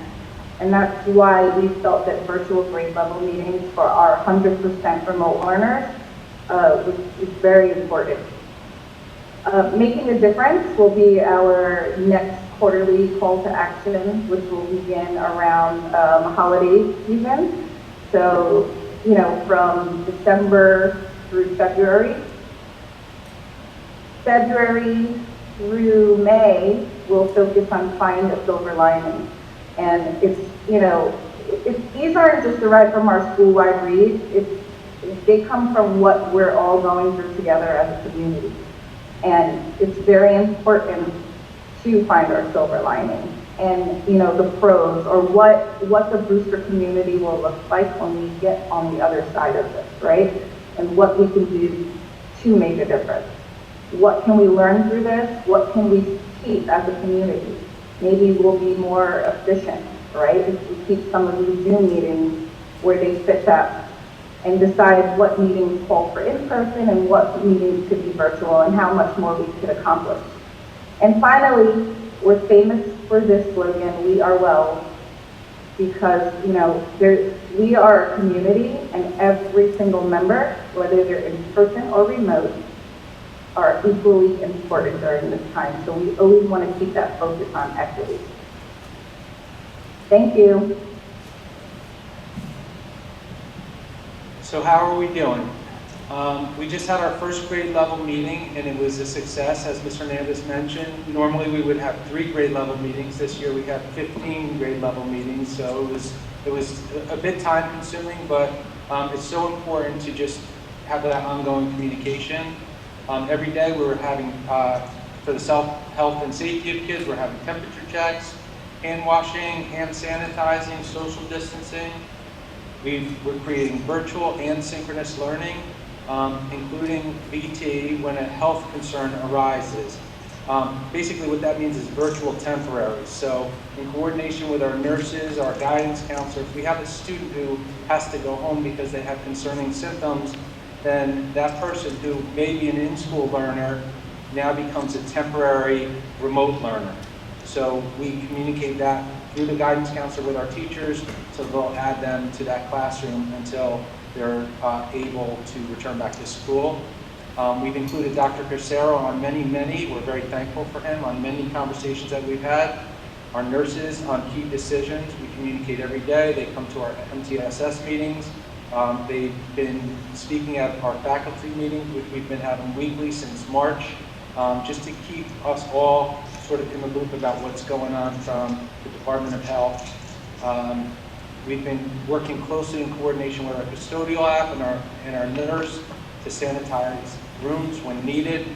And that's why we felt that virtual grade level meetings for our 100% remote learners is very important. Making a difference will be our next quarterly call to action, which will begin around holiday season. So, you know, from December through February. February through May, we'll focus on finding a silver lining. And it's, you know, these aren't just derived from our school-wide reads. They come from what we're all going through together as a community. And it's very important to find our silver lining and, you know, the pros, or what the booster community will look like when we get on the other side of this, right? And what we can do to make a difference. What can we learn through this? What can we keep as a community? Maybe we'll be more efficient, right? If we keep some of these Zoom meetings where they fit that, and decide what meetings call for in-person and what meetings could be virtual, and how much more we could accomplish. And finally, we're famous for this slogan, "We are well," because, you know, we are a community, and every single member, whether they're in person or remote, are equally important during this time. So we always want to keep that focus on equity. Thank you. So how are we doing? We just had our first grade level meeting, and it was a success, as Ms. Hernandez mentioned. Normally we would have 3 grade level meetings. This year we have 15 grade level meetings, so it was a bit time consuming, but it's so important to just have that ongoing communication. Every day we were having, for the health and safety of kids, we're having temperature checks, hand washing, hand sanitizing, social distancing. We're creating virtual and synchronous learning, including VT when a health concern arises. Basically what that means is virtual temporary. So in coordination with our nurses, our guidance counselor, if we have a student who has to go home because they have concerning symptoms, then that person who may be an in-school learner now becomes a temporary remote learner. So we communicate that through the guidance counselor with our teachers, so they'll add them to that classroom until they're able to return back to school. We've included Dr. Crucero on many, we're very thankful for him, on many conversations that we've had. Our nurses on key decisions, we communicate every day. They come to our MTSS meetings. They've been speaking at our faculty meetings, which we've been having weekly since March, just to keep us all sort of in the loop about what's going on from the Department of Health. We've been working closely in coordination with our custodial app and our nurse to sanitize rooms when needed.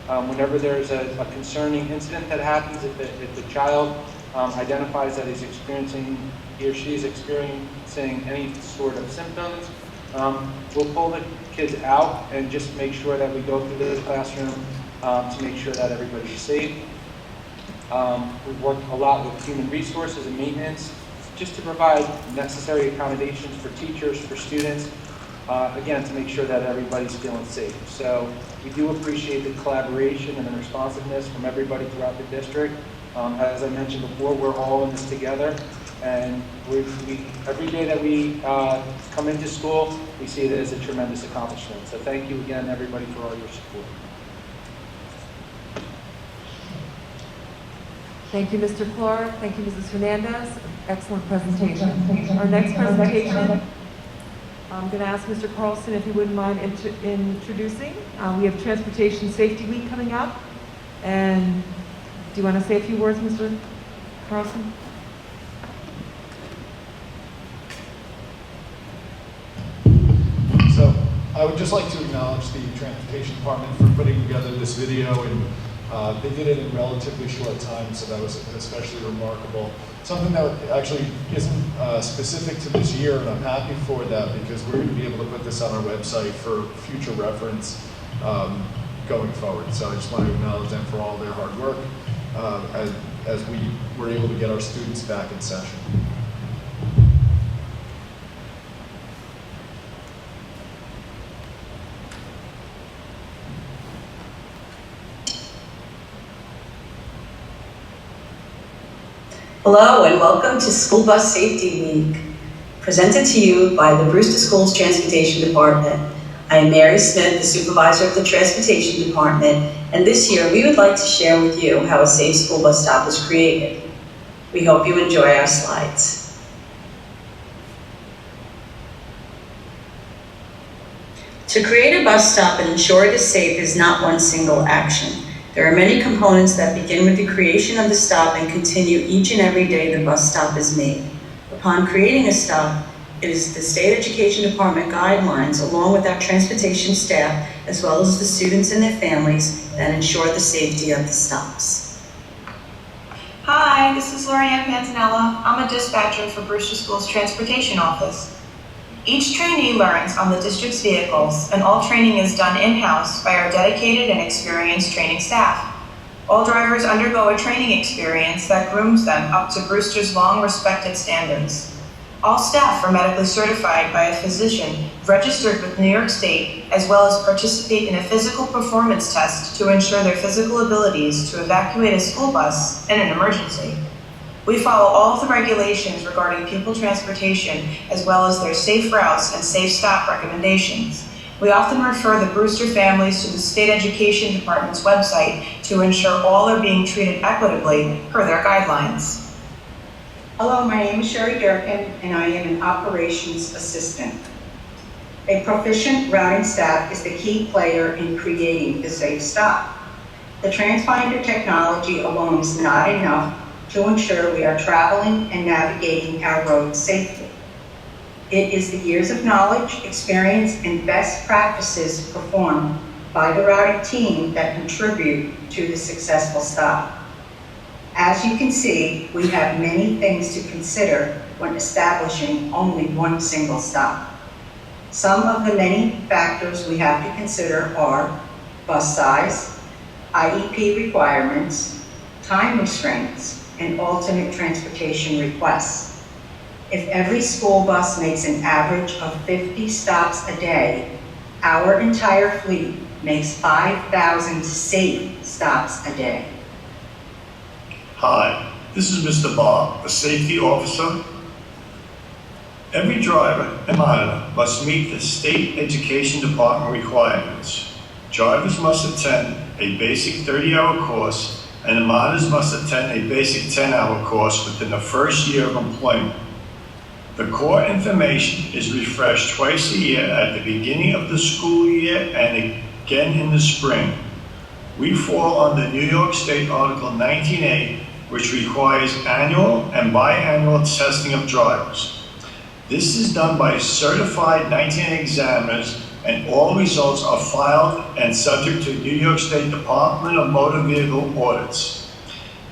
Whenever there's a concerning incident that happens, if the child identifies that he or she is experiencing any sort of symptoms, we'll pull the kids out and just make sure that we go through the classroom to make sure that everybody's safe. We've worked a lot with human resources and maintenance just to provide necessary accommodations for teachers, for students, again, to make sure that everybody's feeling safe. So we do appreciate the collaboration and the responsiveness from everybody throughout the district. As I mentioned before, we're all in this together, and every day that we come into school, we see it as a tremendous accomplishment. So thank you again, everybody, for all your support. Thank you, Mr. Clark. Thank you, Mrs. Hernandez. Excellent presentation. Our next presentation, I'm going to ask Mr. Carlson if he wouldn't mind introducing. We have Transportation Safety Week coming up. And do you want to say a few words, Mr. Carlson? So I would just like to acknowledge the Transportation Department for putting together this video and They did it in relatively short time, so that was especially remarkable. Something that actually isn't specific to this year, and I'm happy for that because we're going to be able to put this on our website for future reference going forward. So I just want to acknowledge them for all their hard work as we were able to get our students back in session. Hello and welcome to School Bus Safety Week, presented to you by the Brewster Schools Transportation Department. I am Mary Smith, the supervisor of the Transportation Department, and this year we would like to share with you how a safe school bus stop was created. We hope you enjoy our slides. To create a bus stop and ensure it is safe is not one single action. There are many components that begin with the creation of the stop and continue each and every day the bus stop is made. Upon creating a stop, it is the State Education Department guidelines, along with our transportation staff, as well as the students and their families, that ensure the safety of the stops. Hi, this is Lorianne Pantanella. I'm a dispatcher for Brewster Schools Transportation Office. Each trainee learns on the district's vehicles, and all training is done in-house by our dedicated and experienced training staff. All drivers undergo a training experience that grooms them up to Brewster's long-respected standards. All staff are medically certified by a physician registered with New York State, as well as participate in a physical performance test to ensure their physical abilities to evacuate a school bus in an emergency. We follow all of the regulations regarding pupil transportation, as well as their safe routes and safe stop recommendations. We often refer the Brewster families to the State Education Department's website to ensure all are being treated equitably per their guidelines. Hello, my name is Sherry Durkin, and I am an operations assistant. A proficient routing staff is the key player in creating the safe stop. The transponder technology alone is not enough to ensure we are traveling and navigating our roads safely. It is the years of knowledge, experience, and best practices performed by the routing team that contribute to the successful stop. As you can see, we have many things to consider when establishing only one single stop. Some of the many factors we have to consider are bus size, IEP requirements, time restraints, and alternate transportation requests. If every school bus makes an average of 50 stops a day, our entire fleet makes 5,000 safe stops a day. Hi, this is Mr. Bob, a safety officer. Every driver and monitor must meet the State Education Department requirements. Drivers must attend a basic 30-hour course, and the monitors must attend a basic 10-hour course within the first year of employment. The core information is refreshed twice a year at the beginning of the school year and again in the spring. We fall under New York State Article 19A, which requires annual and biannual testing of drivers. This is done by certified 19A examiners, and all results are filed and subject to New York State Department of Motor Vehicle audits.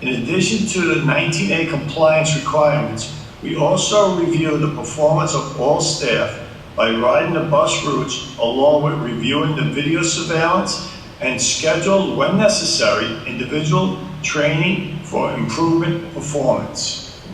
In addition to the 19A compliance requirements, we also review the performance of all staff by riding the bus routes, along with reviewing the video surveillance and schedule, when necessary, individual training for improvement performance.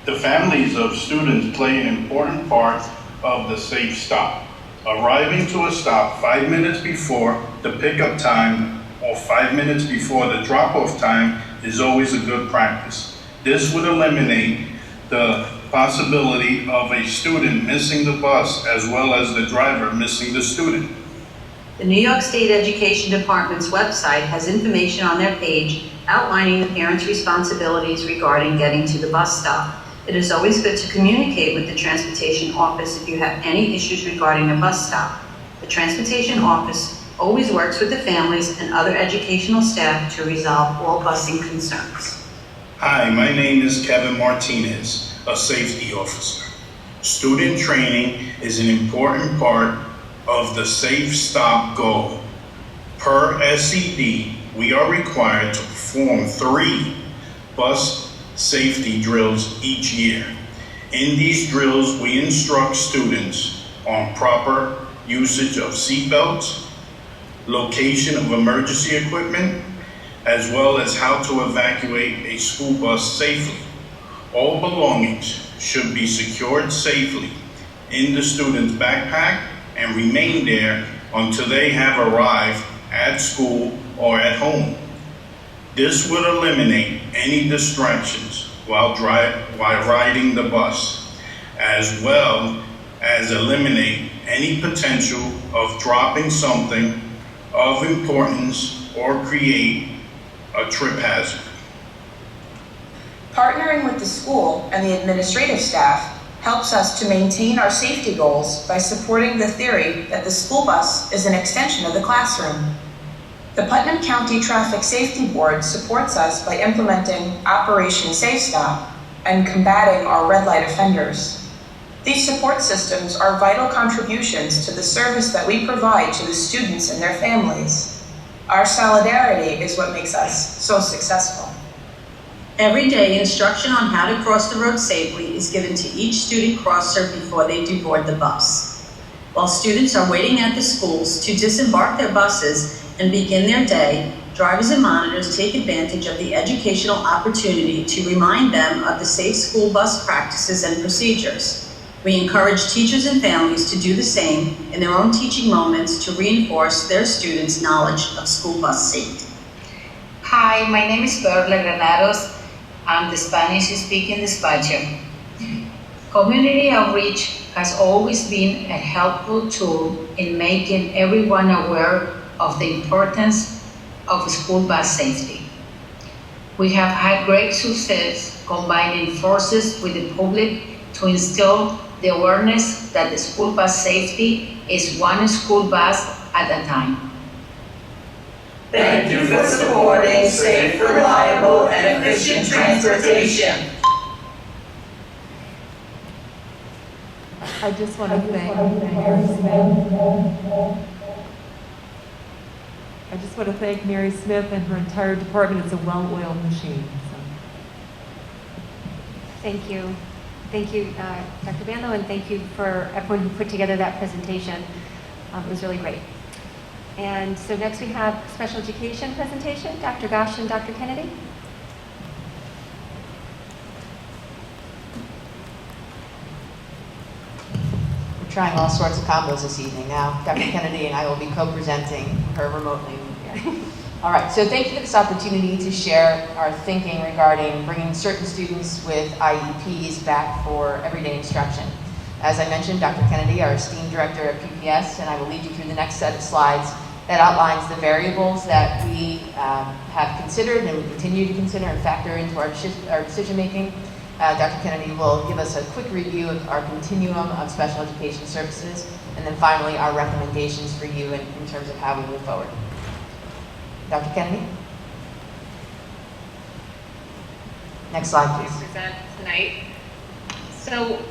The families of students play an important part of the safe stop. Arriving to a stop 5 minutes before the pickup time or 5 minutes before the drop-off time is always a good practice. This would eliminate the possibility of a student missing the bus as well as the driver missing the student. The New York State Education Department's website has information on their page outlining the parents' responsibilities regarding getting to the bus stop. It is always good to communicate with the transportation office if you have any issues regarding a bus stop. The transportation office always works with the families and other educational staff to resolve all busing concerns. Hi, my name is Kevin Martinez, a safety officer. Student training is an important part of the Safe Stop goal. Per SCD, we are required to perform 3 bus safety drills each year. In these drills, we instruct students on proper usage of seatbelts, location of emergency equipment, as well as how to evacuate a school bus safely. All belongings should be secured safely in the student's backpack and remain there until they have arrived at school or at home. This would eliminate any distractions while riding the bus, as well as eliminate any potential of dropping something of importance or create a trip hazard. Partnering with the school and the administrative staff helps us to maintain our safety goals by supporting the theory that the school bus is an extension of the classroom. The Putnam County Traffic Safety Board supports us by implementing Operation Safe Stop and combating our red light offenders. These support systems are vital contributions to the service that we provide to the students and their families. Our solidarity is what makes us so successful. Every day, instruction on how to cross the road safely is given to each student crosser before they do board the bus. While students are waiting at the schools to disembark their buses and begin their day, drivers and monitors take advantage of the educational opportunity to remind them of the safe school bus practices and procedures. We encourage teachers and families to do the same in their own teaching moments to reinforce their students' knowledge of school bus safety. Hi, my name is Perla Granados. I'm the Spanish-speaking dispatcher. Community outreach has always been a helpful tool in making everyone aware of the importance of school bus safety. We have had great success combining forces with the public to instill the awareness that the school bus safety is one school bus at a time. Thank you for supporting safe, reliable, and efficient transportation. I just want to thank Mary Smith. I just want to thank Mary Smith and her entire department. It's a well-oiled machine. So. Thank you. Thank you, Dr. Bando, and thank you for everyone who put together that presentation. It was really great. And so next we have special education presentation, Dr. Gosh and Dr. Kennedy. We're trying all sorts of combos this evening. Now, Dr. Kennedy and I will be co-presenting her remotely. All right, so thank you for this opportunity to share our thinking regarding bringing certain students with IEPs back for everyday instruction. As I mentioned, Dr. Kennedy, our esteemed director at PPS, and I will lead you through the next set of slides that outlines the variables that we have considered and we continue to consider and factor into our decision making. Dr. Kennedy will give us a quick review of our continuum of special education services, and then finally our recommendations for you in terms of how we move forward. Dr. Kennedy? Next slide, please. Present tonight. So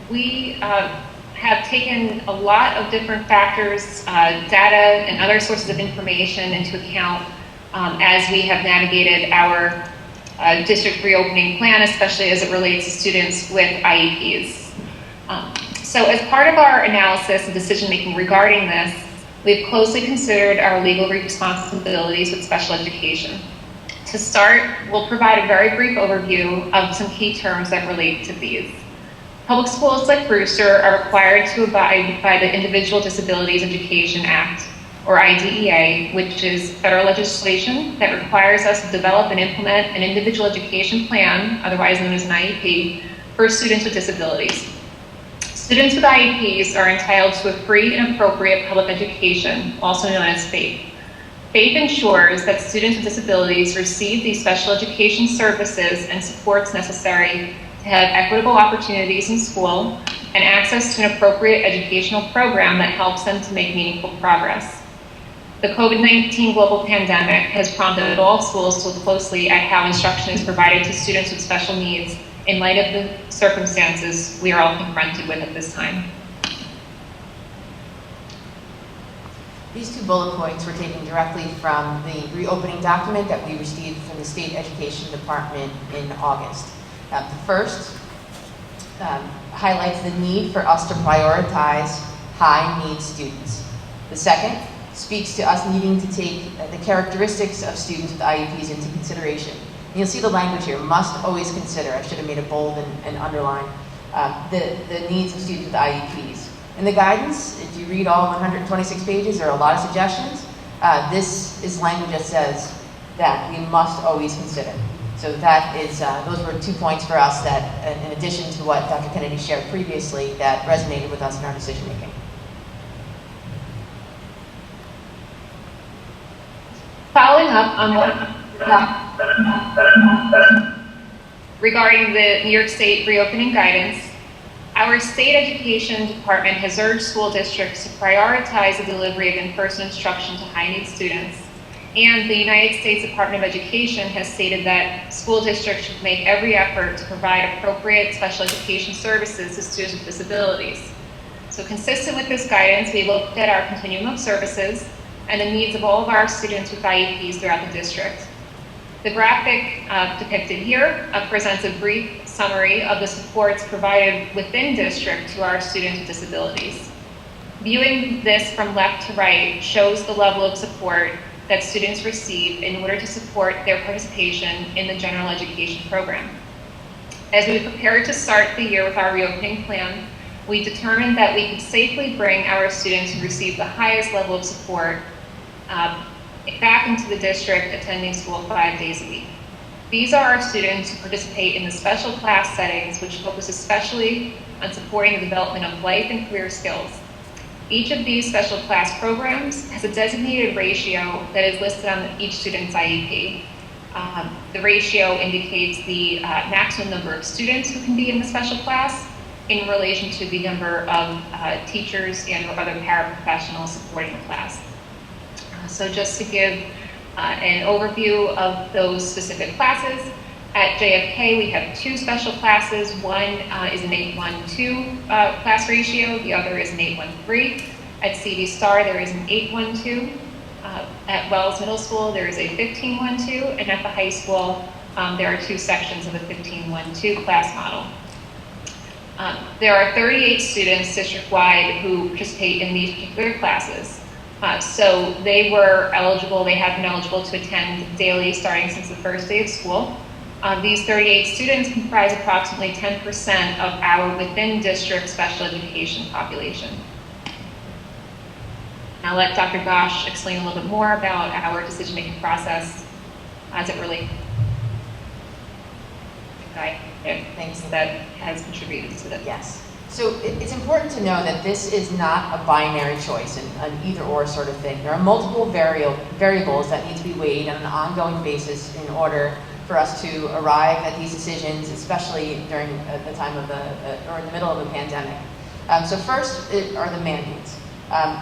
we have taken a lot of different factors, data and other sources of information into account as we have navigated our district reopening plan, especially as it relates to students with IEPs. So as part of our analysis and decision making regarding this, we've closely considered our legal responsibilities with special education. To start, we'll provide a very brief overview of some key terms that relate to these. Public schools like Brewster are required to abide by the Individual Disabilities Education Act, or IDEA, which is federal legislation that requires us to develop and implement an individual education plan, otherwise known as an IEP, for students with disabilities. Students with IEPs are entitled to a free and appropriate public education, also known as FAPE. FAPE ensures that students with disabilities receive these special education services and supports necessary to have equitable opportunities in school and access to an appropriate educational program that helps them to make meaningful progress. The COVID-19 global pandemic has prompted all schools to look closely at how instruction is provided to students with special needs in light of the circumstances we are all confronted with at this time. These 2 bullet points were taken directly from the reopening document that we received from the State Education Department in August. The first highlights the need for us to prioritize high-need students. The second speaks to us needing to take the characteristics of students with IEPs into consideration. And you'll see the language here, must always consider. I should have made it bold and underlined. The needs of students with IEPs. In the guidance, if you read all 126 pages, there are a lot of suggestions. This is language that says that we must always consider. So that is, those were 2 points for us that, in addition to what Dr. Kennedy shared previously, that resonated with us in our decision making. Following up on what regarding the New York State reopening guidance, our state education department has urged school districts to prioritize the delivery of in-person instruction to high-need students. And the United States Department of Education has stated that school districts should make every effort to provide appropriate special education services to students with disabilities. So consistent with this guidance, we looked at our continuum of services and the needs of all of our students with IEPs throughout the district. The graphic depicted here presents a brief summary of the supports provided within district to our students with disabilities. Viewing this from left to right shows the level of support that students receive in order to support their participation in the general education program. As we prepared to start the year with our reopening plan, we determined that we could safely bring our students who receive the highest level of support back into the district, attending school 5 days a week. These are our students who participate in the special class settings, which focus especially on supporting the development of life and career skills. Each of these special class programs has a designated ratio that is listed on each student's IEP. The ratio indicates the maximum number of students who can be in the special class in relation to the number of teachers and or other paraprofessionals supporting the class. So just to give an overview of those specific classes, at JFK we have 2 special classes. One is an 8-1-2 class ratio, the other is an 8-1-3. At CD Star there is an 8-1-2. At Wells Middle School there is a 15-1-2, and at the high school there are 2 sections of the 15-1-2 class model. There are 38 students district-wide who participate in these particular classes. So they have been eligible to attend daily starting since the first day of school. These 38 students comprise approximately 10% of our within district special education population. I'll let Dr. Gosh explain a little bit more about our decision-making process as it relates to things that has contributed to this. Yes. So it's important to know that this is not a binary choice, an either-or sort of thing. There are multiple variables that need to be weighed on an ongoing basis in order for us to arrive at these decisions, especially during the time of or in the middle of the pandemic. So first are the mandates.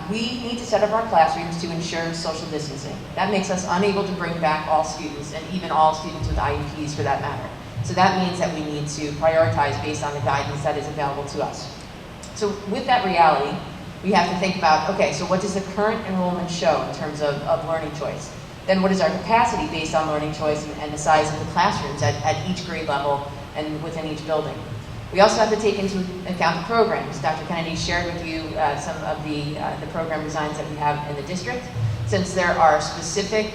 We need to set up our classrooms to ensure social distancing. That makes us unable to bring back all students, and even all students with IEPs for that matter. So that means that we need to prioritize based on the guidance that is available to us. So with that reality, we have to think about, okay, so what does the current enrollment show in terms of learning choice? Then what is our capacity based on learning choice and the size of the classrooms at each grade level and within each building? We also have to take into account the programs. Dr. Kennedy shared with you some of the program designs that we have in the district. Since there are specific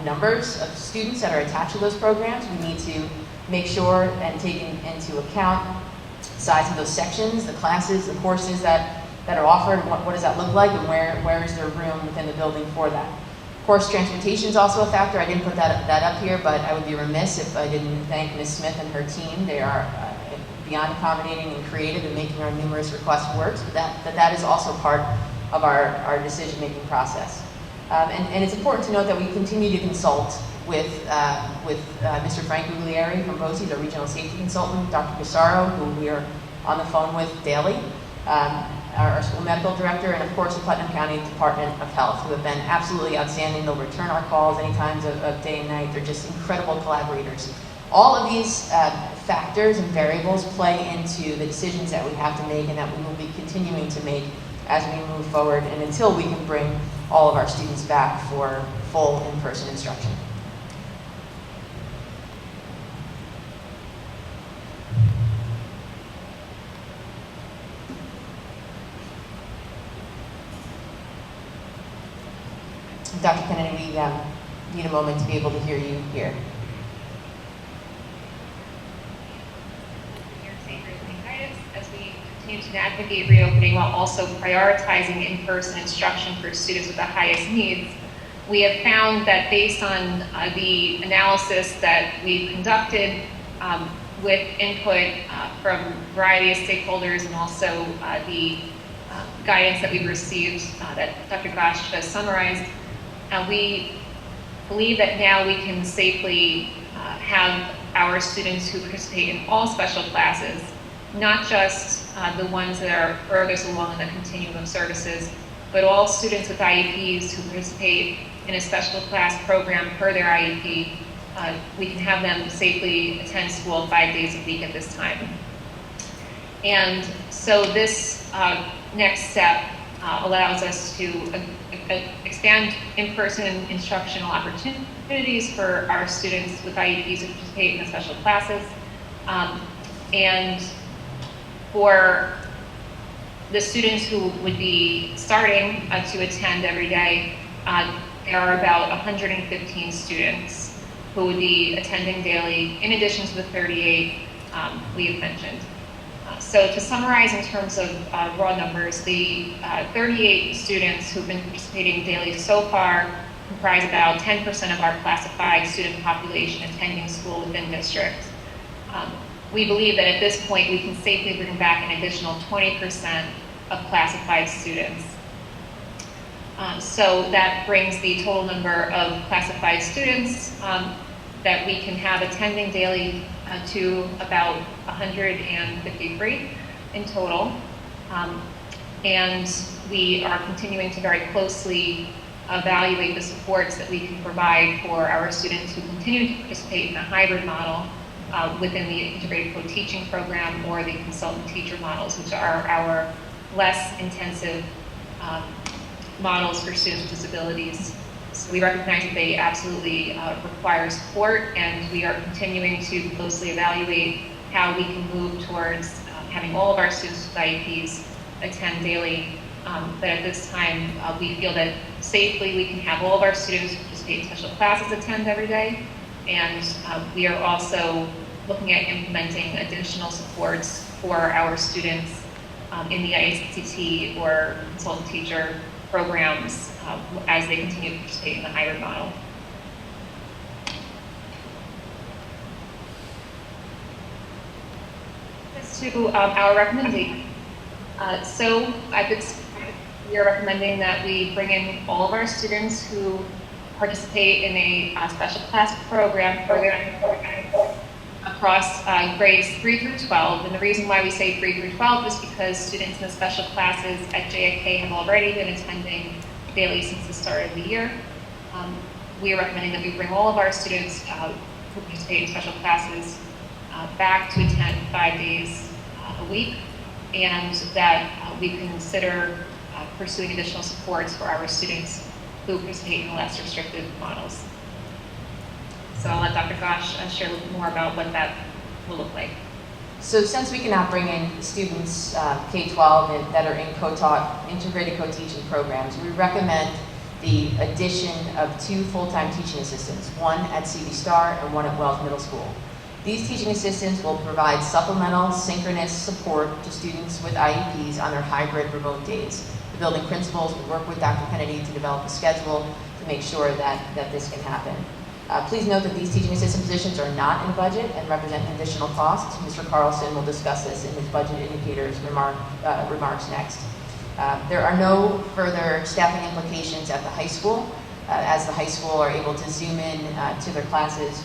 numbers of students that are attached to those programs, we need to make sure and take into account the size of those sections, the classes, the courses that are offered, what does that look like, and where is there room within the building for that. Of course, transportation is also a factor. I didn't put that up here, but I would be remiss if I didn't thank Ms. Smith and her team. They are beyond accommodating and creative in making our numerous requests work, but that is also part of our decision-making process. And it's important to note that we continue to consult with Mr. Frank Guglieri from BOCES, our regional safety consultant, Dr. Casaro, who we are on the phone with daily, our school medical director, and of course the Putnam County Department of Health, who have been absolutely outstanding. They'll return our calls any times of day and night. They're just incredible collaborators. All of these factors and variables play into the decisions that we have to make and that we will be continuing to make as we move forward and until we can bring all of our students back for full in-person instruction. Dr. Kennedy, we need a moment to be able to hear you here. As we continue to navigate reopening while also prioritizing in-person instruction for students with the highest needs, we have found that based on the analysis that we've conducted with input from a variety of stakeholders and also the guidance that we've received that Dr. Gosh has summarized, we believe that now we can safely have our students who participate in all special classes, not just the ones that are furthest along in the continuum of services, but all students with IEPs who participate in a special class program per their IEP. We can have them safely attend school 5 days a week at this time. And so this next step allows us to expand in-person instructional opportunities for our students with IEPs who participate in the special classes. And for the students who would be starting to attend every day, there are about 115 students who would be attending daily, in addition to the 38 we have mentioned. So to summarize in terms of raw numbers, the 38 students who've been participating daily so far comprise about 10% of our classified student population attending school within district. We believe that at this point we can safely bring back an additional 20% of classified students. So that brings the total number of classified students that we can have attending daily to about 153 in total. And we are continuing to very closely evaluate the supports that we can provide for our students who continue to participate in the hybrid model within the integrated co-teaching program or the consultant teacher models, which are our less intensive models for students with disabilities. So we recognize that they absolutely require support, and we are continuing to closely evaluate how we can move towards having all of our students with IEPs attend daily. But at this time, we feel that safely we can have all of our students who participate in special classes attend every day. And we are also looking at implementing additional supports for our students in the ICT or consultant teacher programs as they continue to participate in the hybrid model. As to our recommendation, so we are recommending that we bring in all of our students who participate in a special class program across grades 3 through 12. And the reason why we say 3 through 12 is because students in the special classes at JFK have already been attending daily since the start of the year. We are recommending that we bring all of our students who participate in special classes back to attend 5 days a week, and that we consider pursuing additional supports for our students who participate in the less restrictive models. So I'll let Dr. Gosh share a little more about what that will look like. So since we cannot bring in students K-12 that are in co-taught, integrated co-teaching programs, we recommend the addition of 2 full-time teaching assistants, one at CV Star and one at Wells Middle School. These teaching assistants will provide supplemental synchronous support to students with IEPs on their hybrid remote days. The building principals will work with Dr. Kennedy to develop a schedule to make sure that this can happen. Please note that these teaching assistant positions are not in budget and represent an additional cost. Mr. Carlson will discuss this in his budget indicators remarks next. There are no further staffing implications at the high school, as the high school are able to zoom in to their classes.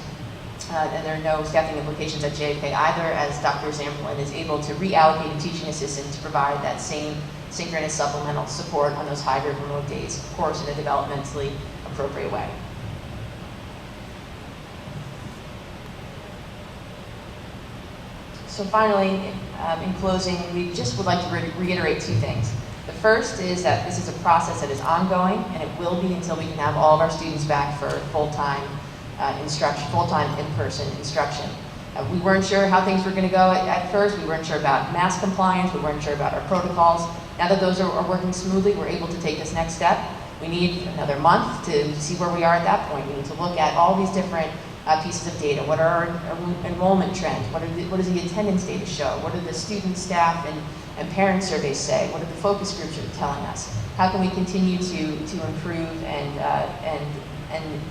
And there are no staffing implications at JFK either, as Dr. Zamplin is able to reallocate a teaching assistant to provide that same synchronous supplemental support on those hybrid remote days, of course, in a developmentally appropriate way. So finally, in closing, we just would like to reiterate 2 things. The first is that this is a process that is ongoing, and it will be until we can have all of our students back for full-time instruction, full-time in-person instruction. We weren't sure how things were going to go at first. We weren't sure about mask compliance. We weren't sure about our protocols. Now that those are working smoothly, we're able to take this next step. We need another month to see where we are at that point. We need to look at all these different pieces of data. What are our enrollment trends? What does the attendance data show? What do the student, staff, and parent surveys say? What are the focus groups are telling us? How can we continue to improve and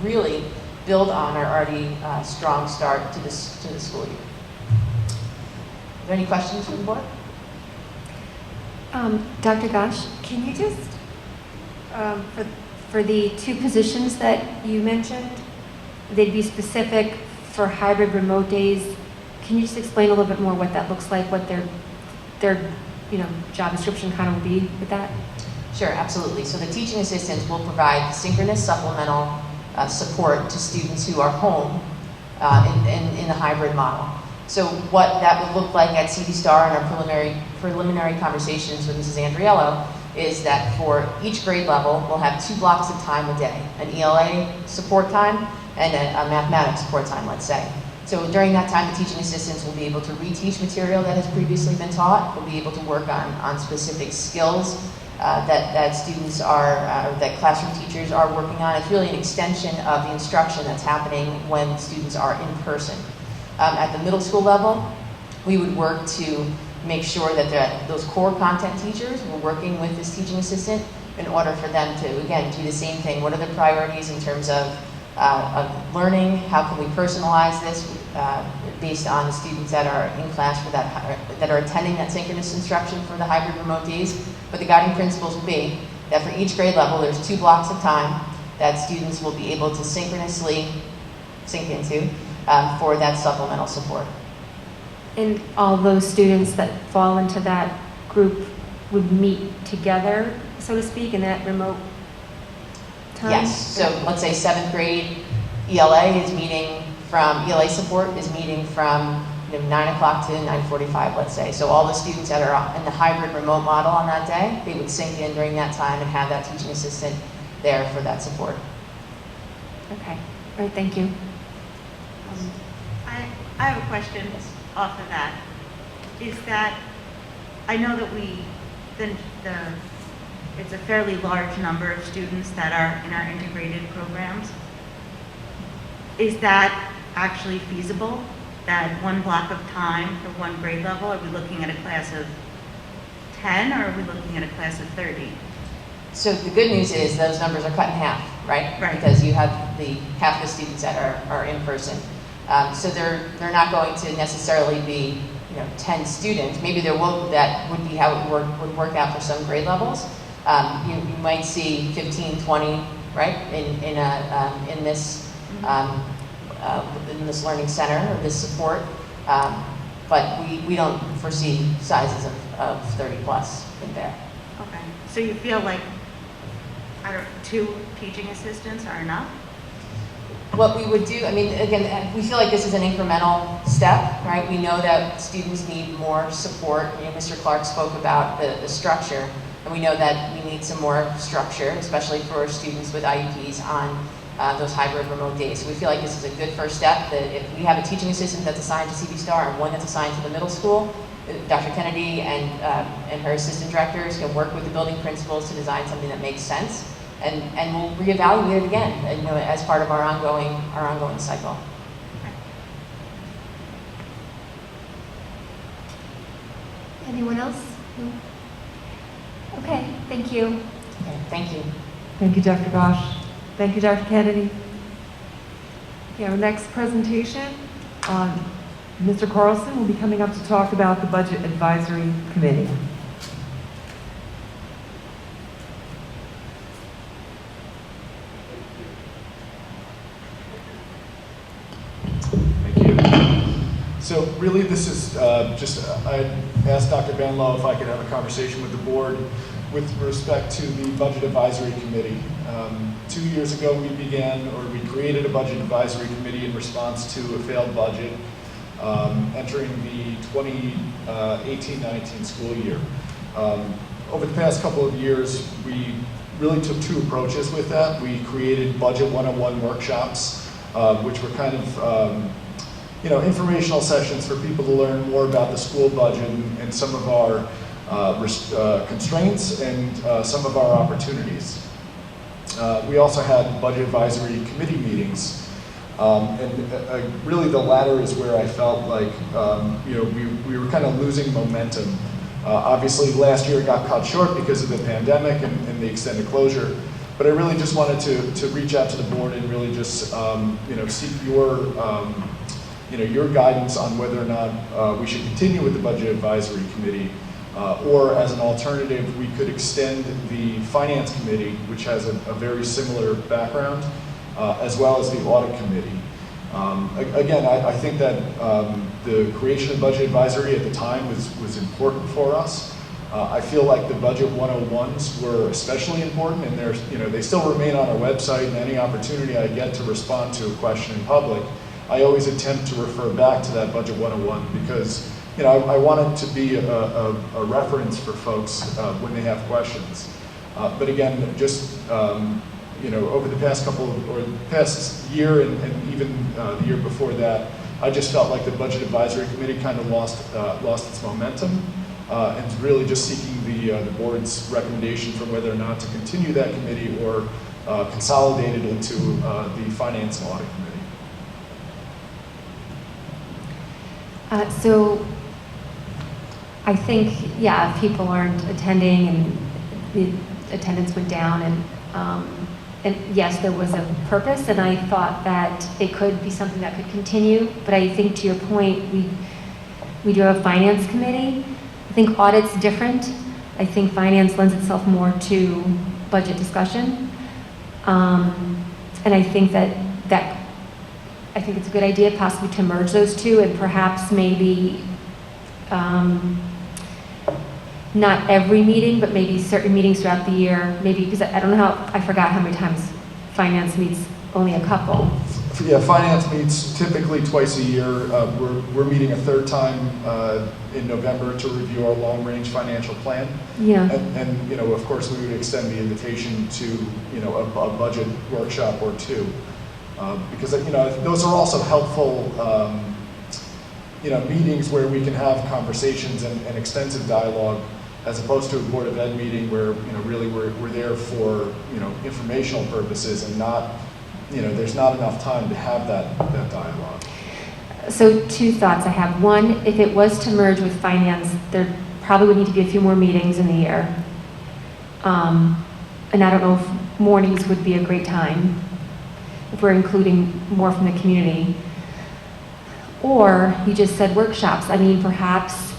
really build on our already strong start to the school year? Are there any questions from the board? Dr. Gosh, can you just, for the two positions that you mentioned, they'd be specific for hybrid remote days. Can you just explain a little bit more what that looks like, what their job description kind of would be with that? Sure, absolutely. So the teaching assistants will provide synchronous supplemental support to students who are home in the hybrid model. So what that would look like at CD Star in our preliminary conversations with Mrs. Andriello is that for each grade level, we'll have 2 blocks of time a day, an ELA support time and a mathematics support time, let's say. So during that time, the teaching assistants will be able to reteach material that has previously been taught. We'll be able to work on specific skills that students are, that classroom teachers are working on. It's really an extension of the instruction that's happening when students are in person. At the middle school level, we would work to make sure that those core content teachers were working with this teaching assistant in order for them to, again, do the same thing. What are the priorities in terms of learning? How can we personalize this based on the students that are in class for that are attending that synchronous instruction for the hybrid remote days? But the guiding principles will be that for each grade level, there's 2 blocks of time that students will be able to synchronously sync into for that supplemental support. And all those students that fall into that group would meet together, so to speak, in that remote time? Yes, so let's say 7th grade ELA is meeting from, ELA support is meeting from 9 o'clock to 9:45, let's say. So all the students that are in the hybrid remote model on that day, they would sync in during that time and have that teaching assistant there for that support. Okay, all right, thank you. I have a question off of that. Is that, I know that it's a fairly large number of students that are in our integrated programs. Is that actually feasible? That 1 block of time for 1 grade level? Are we looking at a class of 10 or are we looking at a class of 30? So the good news is those numbers are cut in half, right? Right. Because you have half the students that are in person. So they're not going to necessarily be 10 students. Maybe that would be how it would work out for some grade levels. You might see 15, 20, right, in this learning center or this support. But we don't foresee sizes of 30 plus in there. Okay. So you feel like 2 teaching assistants are enough? What we would do, I mean, again, we feel like this is an incremental step, right? We know that students need more support. Mr. Clark spoke about the structure, and we know that we need some more structure, especially for students with IEPs on those hybrid remote days. So we feel like this is a good first step, that if we have a teaching assistant that's assigned to CV Star and one that's assigned to the middle school, Dr. Kennedy and her assistant directors can work with the building principals to design something that makes sense. And we'll reevaluate it again, as part of our ongoing cycle. Anyone else? No? Okay, thank you. Okay, thank you. Thank you, Dr. Gosh. Thank you, Dr. Kennedy. Okay, our next presentation, Mr. Carlson will be coming up to talk about the Budget Advisory Committee. So really, this is I asked Dr. Van Loo if I could have a conversation with the board with respect to the Budget Advisory Committee. 2 years ago, we created a Budget Advisory Committee in response to a failed budget entering the 2018-19 school year. over the past couple of years, we really took two approaches with that. We created Budget 101 workshops, which were kind of informational sessions for people to learn more about the school budget and some of our constraints and some of our opportunities. We also had budget advisory committee meetings, and really the latter is where I felt like we were kind of losing momentum. Obviously, last year it got cut short because of the pandemic and the extended closure. But I really just wanted to reach out to the board and really just seek your guidance on whether or not we should continue with the budget advisory committee, or as an alternative, we could extend the finance committee, which has a very similar background, as well as the audit committee. Again, I think that the creation of budget advisory at the time was important for us. I feel like the budget 101s were especially important, and they still remain on our website, and any opportunity I get to respond to a question in public, I always attempt to refer back to that budget 101 because I want it to be a reference for folks when they have questions. But again, just over the past year and even the year before that, I just felt like the Budget Advisory Committee kind of lost its momentum, and really just seeking the board's recommendation for whether or not to continue that committee or consolidate it into the Finance and Audit Committee. So I think, if people aren't attending and the attendance went down, and yes, there was a purpose, and I thought that it could be something that could continue. But I think, to your point, we do have a finance committee. I think audit's different. I think finance lends itself more to budget discussion, and I think I think it's a good idea possibly to merge those two, and perhaps maybe not every meeting, but maybe certain meetings throughout the year. Maybe because I forgot how many times finance meets. Only a couple. Yeah, finance meets typically twice a year. We're meeting a third time in November to review our long-range financial plan. Yeah. And of course, we would extend the invitation to a budget workshop or two, because those are also helpful meetings where we can have conversations and extensive dialogue, as opposed to a Board of Ed meeting where really we're there for informational purposes and not. There's not enough time to have that dialogue. So two thoughts I have. One, if it was to merge with finance, there probably would need to be a few more meetings in the year. And I don't know if mornings would be a great time, if we're including more from the community. Or you just said workshops. I mean, perhaps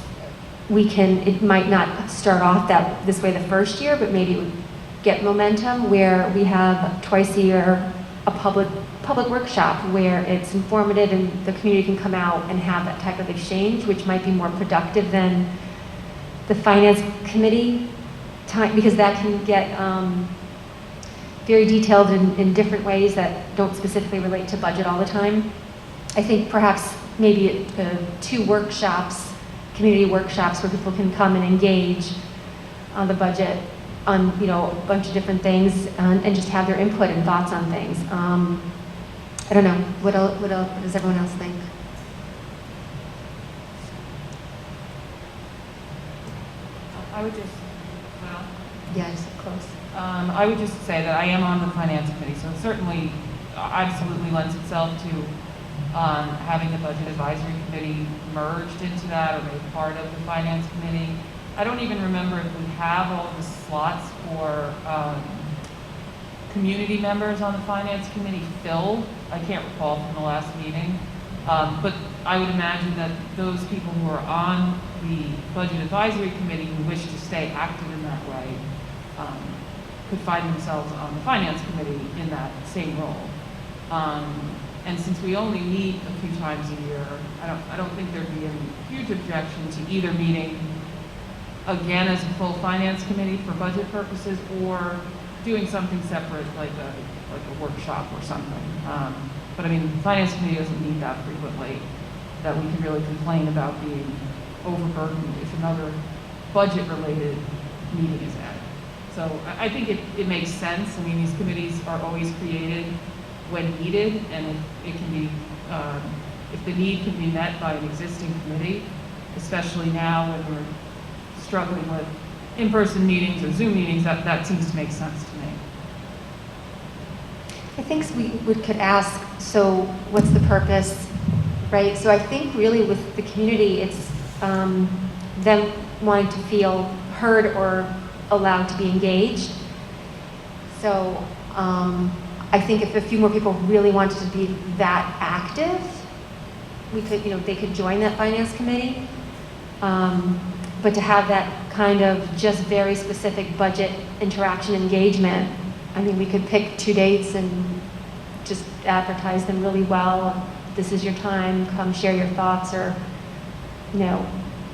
it might not start off this way the first year, but maybe it would get momentum where we have twice a year a public workshop where it's informative and the community can come out and have that type of exchange, which might be more productive than the finance committee time, because that can get very detailed in different ways that don't specifically relate to budget all the time. I think perhaps maybe two workshops, community workshops, where people can come and engage on the budget, on a bunch of different things, and just have their input and thoughts on things. I don't know. What does everyone else think? I would just, Yeah, just close. I would just say that I am on the finance committee, so it certainly absolutely lends itself to having the budget advisory committee merged into that or made part of the finance committee. I don't even remember if we have all the slots for community members on the finance committee filled. I can't recall from the last meeting. But I would imagine that those people who are on the budget advisory committee who wish to stay active in that way could find themselves on the finance committee in that same role. And since we only meet a few times a year, I don't think there'd be any huge objection to either meeting again as a full finance committee for budget purposes, or doing something separate like a workshop or something. But I mean, the finance committee doesn't meet that frequently that we can really complain about being overburdened if another budget-related meeting is at. So I think it makes sense. I mean, these committees are always created when needed, and it can be, if the need can be met by an existing committee, especially now when we're struggling with in-person meetings or Zoom meetings, that seems to make sense to me. I think we could ask, so what's the purpose, right? So I think really with the community, it's them wanting to feel heard or allowed to be engaged. So I think if a few more people really wanted to be that active, we could, they could join that finance committee. But to have that kind of just very specific budget interaction engagement, I mean, we could pick 2 dates and just advertise them really well. This is your time, come share your thoughts, or,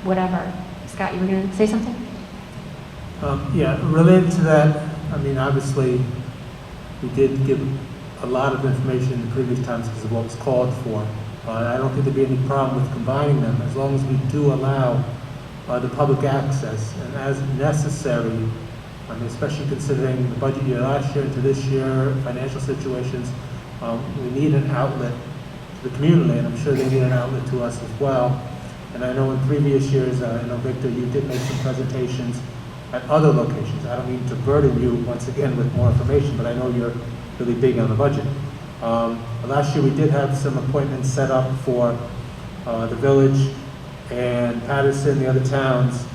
whatever. Scott, you were going to say something? Yeah, related to that, I mean, obviously, we did give a lot of information in the previous times because of what was called for. I don't think there'd be any problem with combining them as long as we do allow the public access, and as necessary, I mean, especially considering the budget year last year into this year, financial situations, we need an outlet to the community, and I'm sure they need an outlet to us as well. And I know in previous years, I know, Victor, you did make some presentations at other locations. I don't mean to burden you once again with more information, but I know you're really big on the budget. Last year we did have some appointments set up for the village and Patterson, the other towns,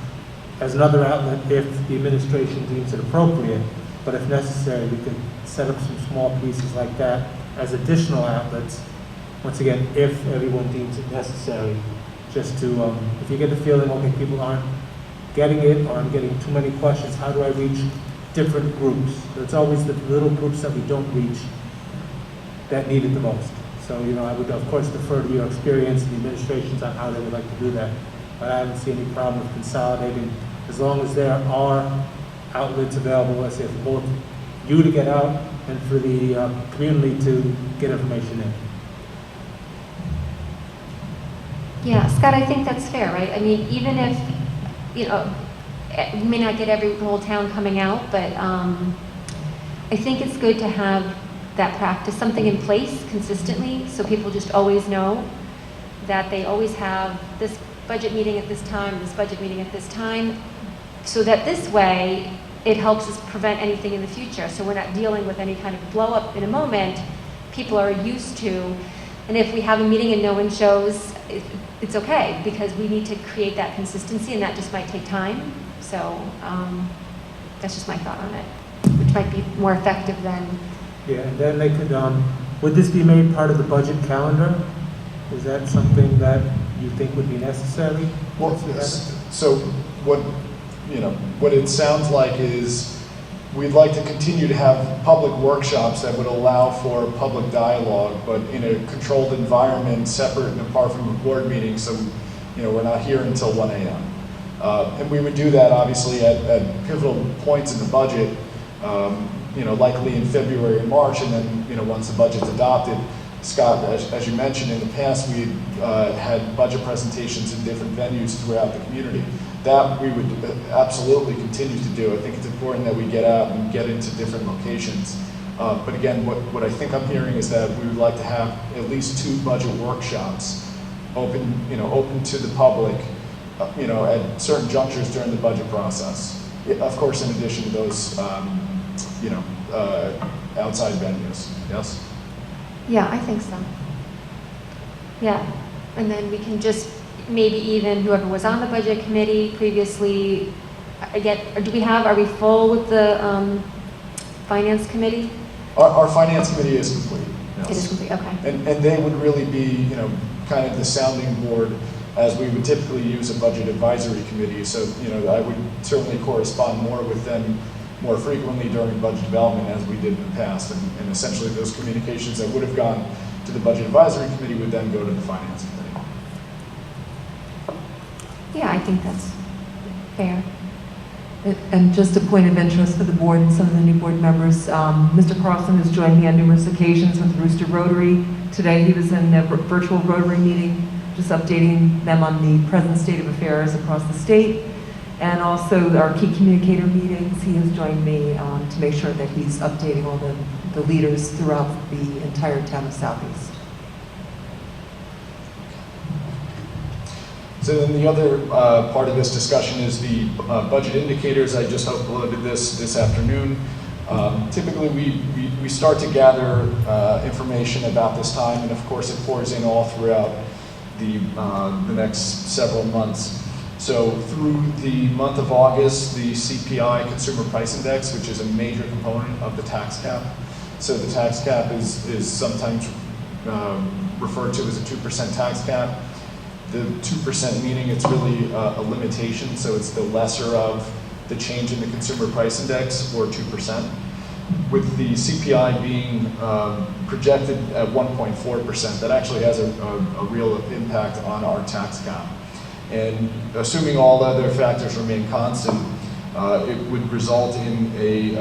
as another outlet if the administration deems it appropriate. But if necessary, we could set up some small pieces like that as additional outlets, once again, if everyone deems it necessary, just to, if you get the feeling, okay, people aren't getting it, or I'm getting too many questions, how do I reach different groups? So it's always the little groups that we don't reach that need it the most. So, I would of course defer to your experience and the administrations on how they would like to do that. But I don't see any problem with consolidating, as long as there are outlets available, let's say, for both you to get out and for the community to get information in. Yeah, Scott, I think that's fair, right? I mean, even if, we may not get the whole town coming out, but I think it's good to have that practice, something in place consistently, so people just always know that they always have this budget meeting at this time, this budget meeting at this time, so that this way it helps us prevent anything in the future. So we're not dealing with any kind of blow up in a moment. People are used to, and if we have a meeting and no one shows, it's okay, because we need to create that consistency, and that just might take time. So that's just my thought on it, which might be more effective than. Yeah, and then they could, would this be made part of the budget calendar? Is that something that you think would be necessary? Well, so what it sounds like is we'd like to continue to have public workshops that would allow for public dialogue, but in a controlled environment, separate and apart from a board meeting, so we're not here until 1 a.m. And we would do that obviously at pivotal points in the budget, likely in February and March, and then once the budget's adopted. Scott, as you mentioned, in the past we had budget presentations in different venues throughout the community. That we would absolutely continue to do. I think it's important that we get out and get into different locations. But again, what I think I'm hearing is that we would like to have at least 2 budget workshops open to the public, at certain junctures during the budget process. Of course, in addition to those, outside venues. Yes? Yeah, I think so. Yeah, and then we can just, maybe even whoever was on the budget committee previously, are we full with the finance committee? Our finance committee is complete. Yes. It is complete, okay. And they would really be, kind of the sounding board as we would typically use a budget advisory committee. So, I would certainly correspond more with them more frequently during budget development as we did in the past. And essentially those communications that would have gone to the budget advisory committee would then go to the finance committee. Yeah, I think that's fair. And just a point of interest for the board and some of the new board members, Mr. Carlson has joined me on numerous occasions with Rooster Rotary. Today he was in a virtual Rotary meeting, just updating them on the present state of affairs across the state. And also our key communicator meetings, he has joined me to make sure that he's updating all the leaders throughout the entire town of Southeast. So then the other part of this discussion is the budget indicators. I just uploaded this afternoon. Typically we start to gather information about this time, and of course it pours in all throughout the next several months. So through the month of August, the CPI, Consumer Price Index, which is a major component of the tax cap. So the tax cap is sometimes referred to as a 2% tax cap. The 2% meaning it's really a limitation, so it's the lesser of the change in the Consumer Price Index, or 2%. With the CPI being projected at 1.4%, that actually has a real impact on our tax cap. And assuming all other factors remain constant, it would result in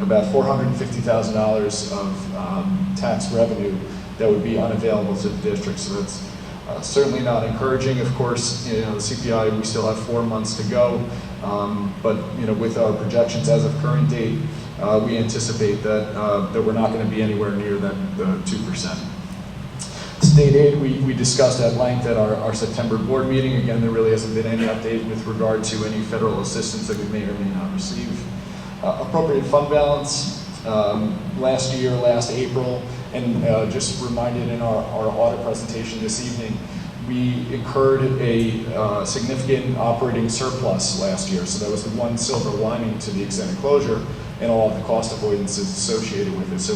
about $450,000 of tax revenue that would be unavailable to the district. So that's certainly not encouraging. Of course, the CPI, we still have 4 months to go, but with our projections as of current date, we anticipate that we're not going to be anywhere near the 2%. State aid, we discussed at length at our September board meeting. Again, there really hasn't been any update with regard to any federal assistance that we may or may not receive. Appropriate fund balance, last April, and just reminded in our audit presentation this evening, we incurred a significant operating surplus last year. So that was the one silver lining to the extended closure and all of the cost avoidances associated with it. So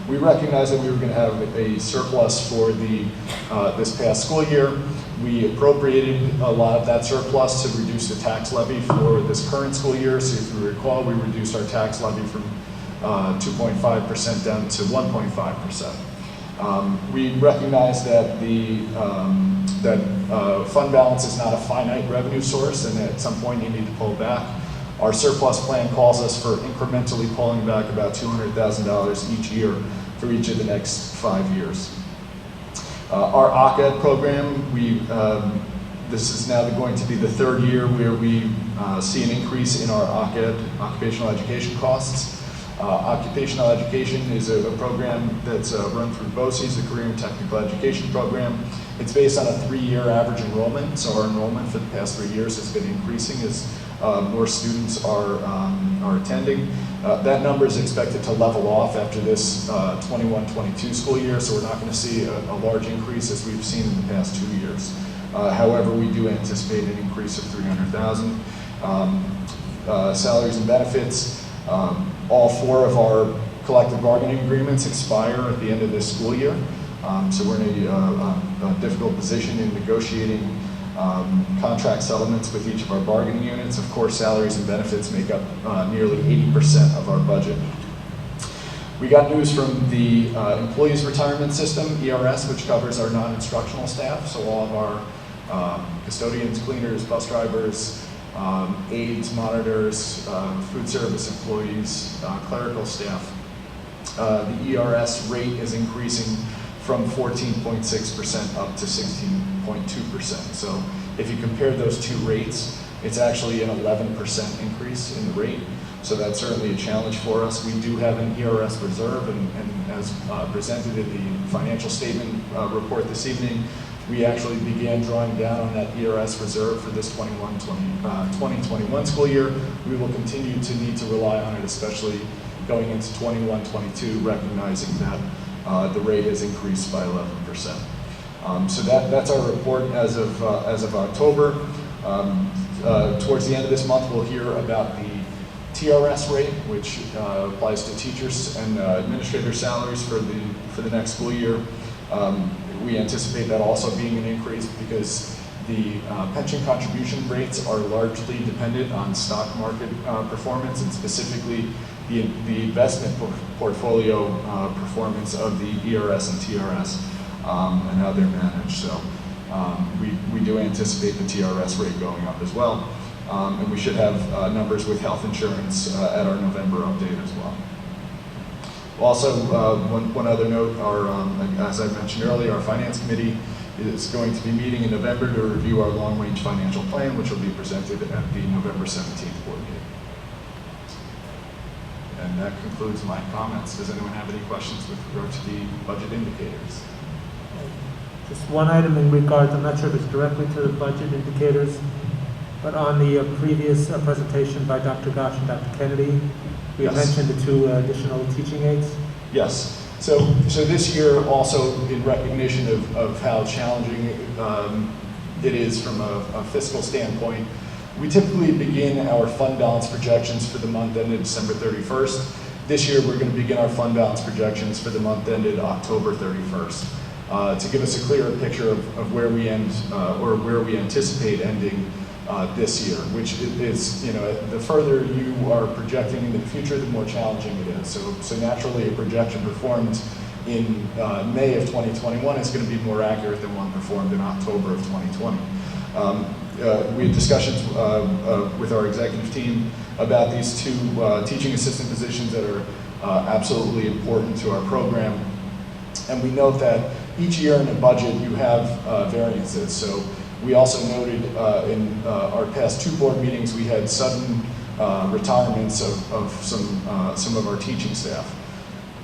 we recognized that we were going to have a surplus for this past school year. We appropriated a lot of that surplus to reduce the tax levy for this current school year. So if you recall, we reduced our tax levy from 2.5% down to 1.5%. We recognize that fund balance is not a finite revenue source, and at some point you need to pull back. Our surplus plan calls us for incrementally pulling back about $200,000 each year for each of the next 5 years. Our OCED program, this is now going to be the 3rd year where we see an increase in our OCED, occupational education costs. Occupational education is a program that's run through BOCES, the Career and Technical Education Program. It's based on a 3-year average enrollment, so our enrollment for the past 3 years has been increasing as more students are attending. That number is expected to level off after this 21-22 school year, so we're not going to see a large increase as we've seen in the past 2 years. However, we do anticipate an increase of $300,000. Salaries and benefits. All 4 of our collective bargaining agreements expire at the end of this school year. So we're in a difficult position in negotiating contract settlements with each of our bargaining units. Of course, salaries and benefits make up nearly 80% of our budget. We got news from the Employees Retirement System, ERS, which covers our non-instructional staff, so all of our custodians, cleaners, bus drivers, aides, monitors, food service employees, clerical staff. The ERS rate is increasing from 14.6% up to 16.2%. So if you compare those 2 rates, it's actually an 11% increase in the rate. So that's certainly a challenge for us. We do have an ERS reserve, and as presented in the financial statement report this evening, we actually began drawing down on that ERS reserve for this 2021 school year. We will continue to need to rely on it, especially going into 21-22, recognizing that the rate has increased by 11%. So that's our report as of October. Towards the end of this month, we'll hear about the TRS rate, which applies to teachers and administrator salaries for the next school year. We anticipate that also being an increase because the pension contribution rates are largely dependent on stock market performance, and specifically the investment portfolio performance of the ERS and TRS and how they're managed. So we do anticipate the TRS rate going up as well. And we should have numbers with health insurance at our November update as well. Also, one other note, as I mentioned earlier, our Finance Committee is going to be meeting in November to review our long-range financial plan, which will be presented at the November 17th board meeting. And that concludes my comments. Does anyone have any questions with regard to the budget indicators? Just one item in regards, I'm not sure if it's directly to the budget indicators, but on the previous presentation by Dr. Gosh and Dr. Kennedy, we Yes. mentioned the 2 additional teaching aides. Yes. So this year, also in recognition of how challenging it is from a fiscal standpoint, we typically begin our fund balance projections for the month ended December 31st. This year, we're going to begin our fund balance projections for the month ended October 31st to give us a clearer picture of where we end or where we anticipate ending this year, which is, the further you are projecting into the future, the more challenging it is. So naturally, a projection performed in May of 2021 is going to be more accurate than one performed in October of 2020. We had discussions with our executive team about these 2 teaching assistant positions that are absolutely important to our program. And we note that each year in a budget you have variances. So we also noted in our past 2 board meetings we had sudden retirements of some of our teaching staff.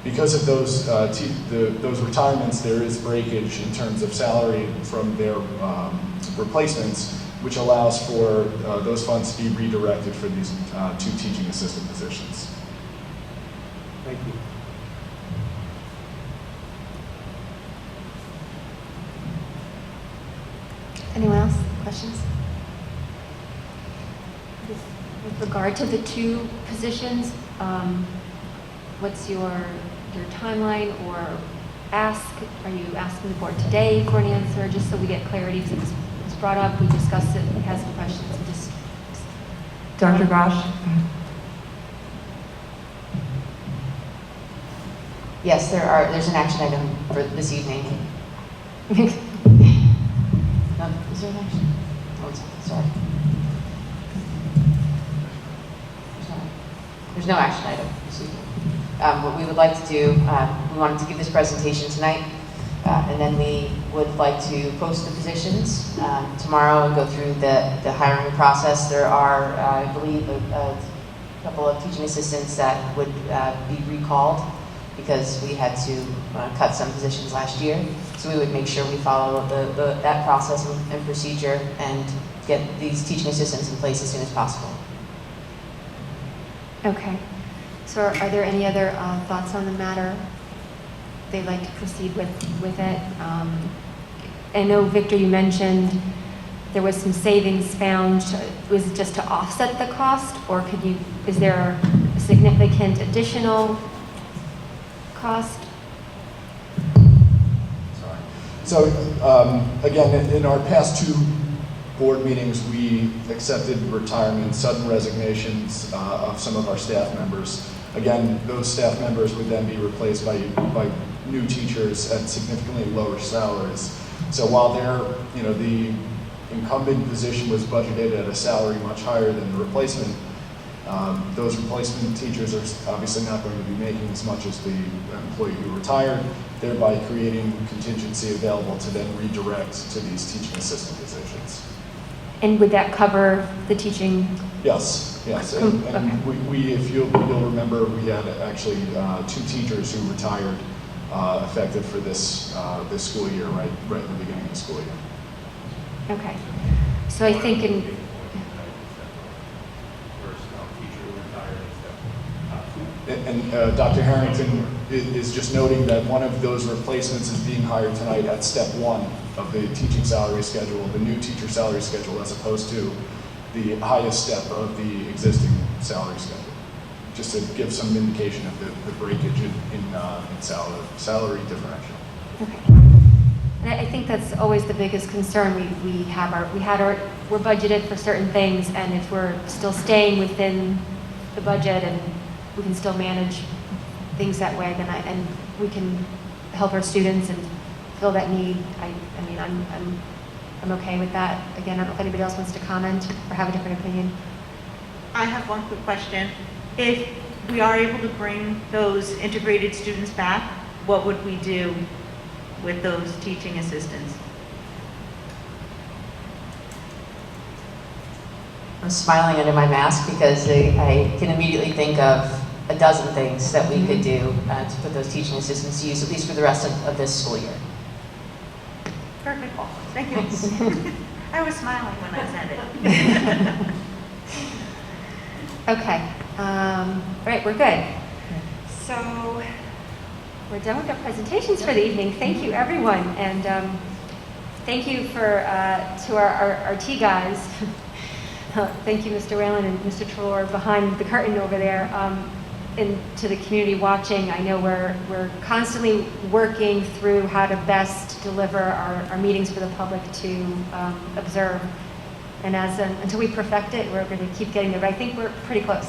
Because of those retirements, there is breakage in terms of salary from their replacements, which allows for those funds to be redirected for these 2 teaching assistant positions. Thank you. Anyone else? Questions? With regard to the 2 positions, what's your timeline or ask? Are you asking the board today for an answer, just so we get clarity? Because it was brought up, we discussed it, we had some questions. Dr. Gosh? Yes, there's an action item for this evening. Is there an action? Oh, sorry. There's no action item this evening. What we would like to do, we wanted to give this presentation tonight, and then we would like to post the positions tomorrow and go through the hiring process. There are, I believe, a couple of teaching assistants that would be recalled because we had to cut some positions last year. So we would make sure we follow that process and procedure and get these teaching assistants in place as soon as possible. Okay. So are there any other thoughts on the matter they'd like to proceed with it? I know, Victor, you mentioned there was some savings found. Was it just to offset the cost, or is there a significant additional cost? So again, in our past 2 board meetings, we accepted retirement, sudden resignations of some of our staff members. Again, those staff members would then be replaced by new teachers at significantly lower salaries. So while the incumbent position was budgeted at a salary much higher than the replacement, those replacement teachers are obviously not going to be making as much as the employee who retired, thereby creating contingency available to then redirect to these teaching assistant positions. And would that cover the teaching? Yes. And Okay. we if you'll remember, we had actually 2 teachers who retired effective for this school year, right at the beginning of the school year. Okay. So I think And Dr. Harrington is just noting that one of those replacements is being hired tonight at step 1 of the teaching salary schedule, the new teacher salary schedule, as opposed to the highest step of the existing salary schedule, just to give some indication of the breakage in salary differential. Okay. And I think that's always the biggest concern. We're budgeted for certain things, and if we're still staying within the budget and we can still manage things that way, then and we can help our students and fill that need. I'm okay with that. Again, I don't know if anybody else wants to comment or have a different opinion. I have one quick question. If we are able to bring those integrated students back, what would we do with those teaching assistants? I'm smiling under my mask because I can immediately think of a dozen things that we could do to put those teaching assistants to use, at least for the rest of this school year. Perfect. Thank you. I was smiling when I said it. Okay. All right, we're good. So we're done with our presentations for the evening. Thank you, everyone, and thank you to our T guys. Thank you, Mr. Whalen and Mr. Trelaw behind the curtain over there. And to the community watching, I know we're constantly working through how to best deliver our meetings for the public to observe. And until we perfect it, we're going to keep getting there. But I think we're pretty close.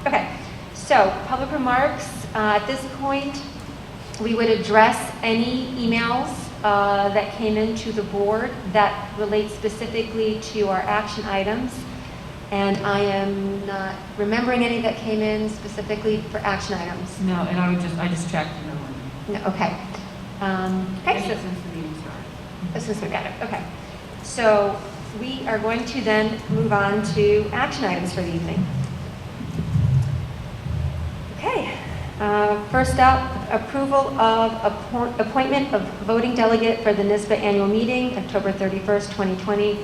Okay, so public remarks. At this point, we would address any emails that came into the board that relate specifically to our action items. And I am not remembering any that came in specifically for action items. No, and I just checked. No, okay. Okay, so since the meeting started. since we got it, okay. So we are going to then move on to action items for the evening. Okay. First up, approval of appointment of voting delegate for the NYSBA annual meeting, October 31st, 2020.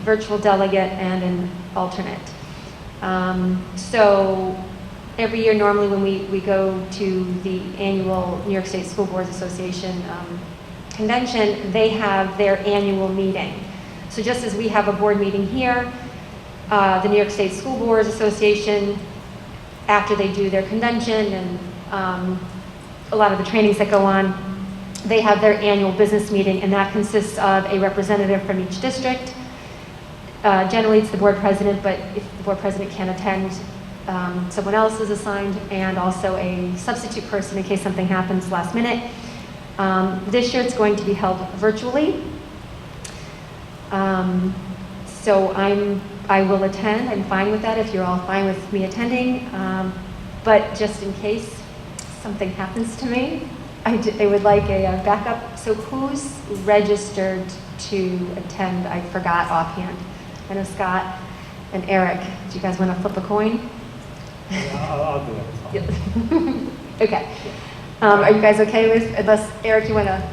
Virtual delegate and an alternate. So every year, normally when we go to the annual New York State School Boards Association convention, they have their annual meeting. So just as we have a board meeting here, the New York State School Boards Association, after they do their convention and a lot of the trainings that go on, they have their annual business meeting, and that consists of a representative from each district. Generally, it's the board president, but if the board president can't attend, someone else is assigned, and also a substitute person in case something happens last minute. This year, it's going to be held virtually. So I will attend. I'm fine with that if you're all fine with me attending. But just in case something happens to me, I would like a backup. So who's registered to attend? I forgot offhand. I know Scott and Eric. Do you guys want to flip a coin? Yeah, I'll do it. Okay. Are you guys okay with, unless Eric, you want to?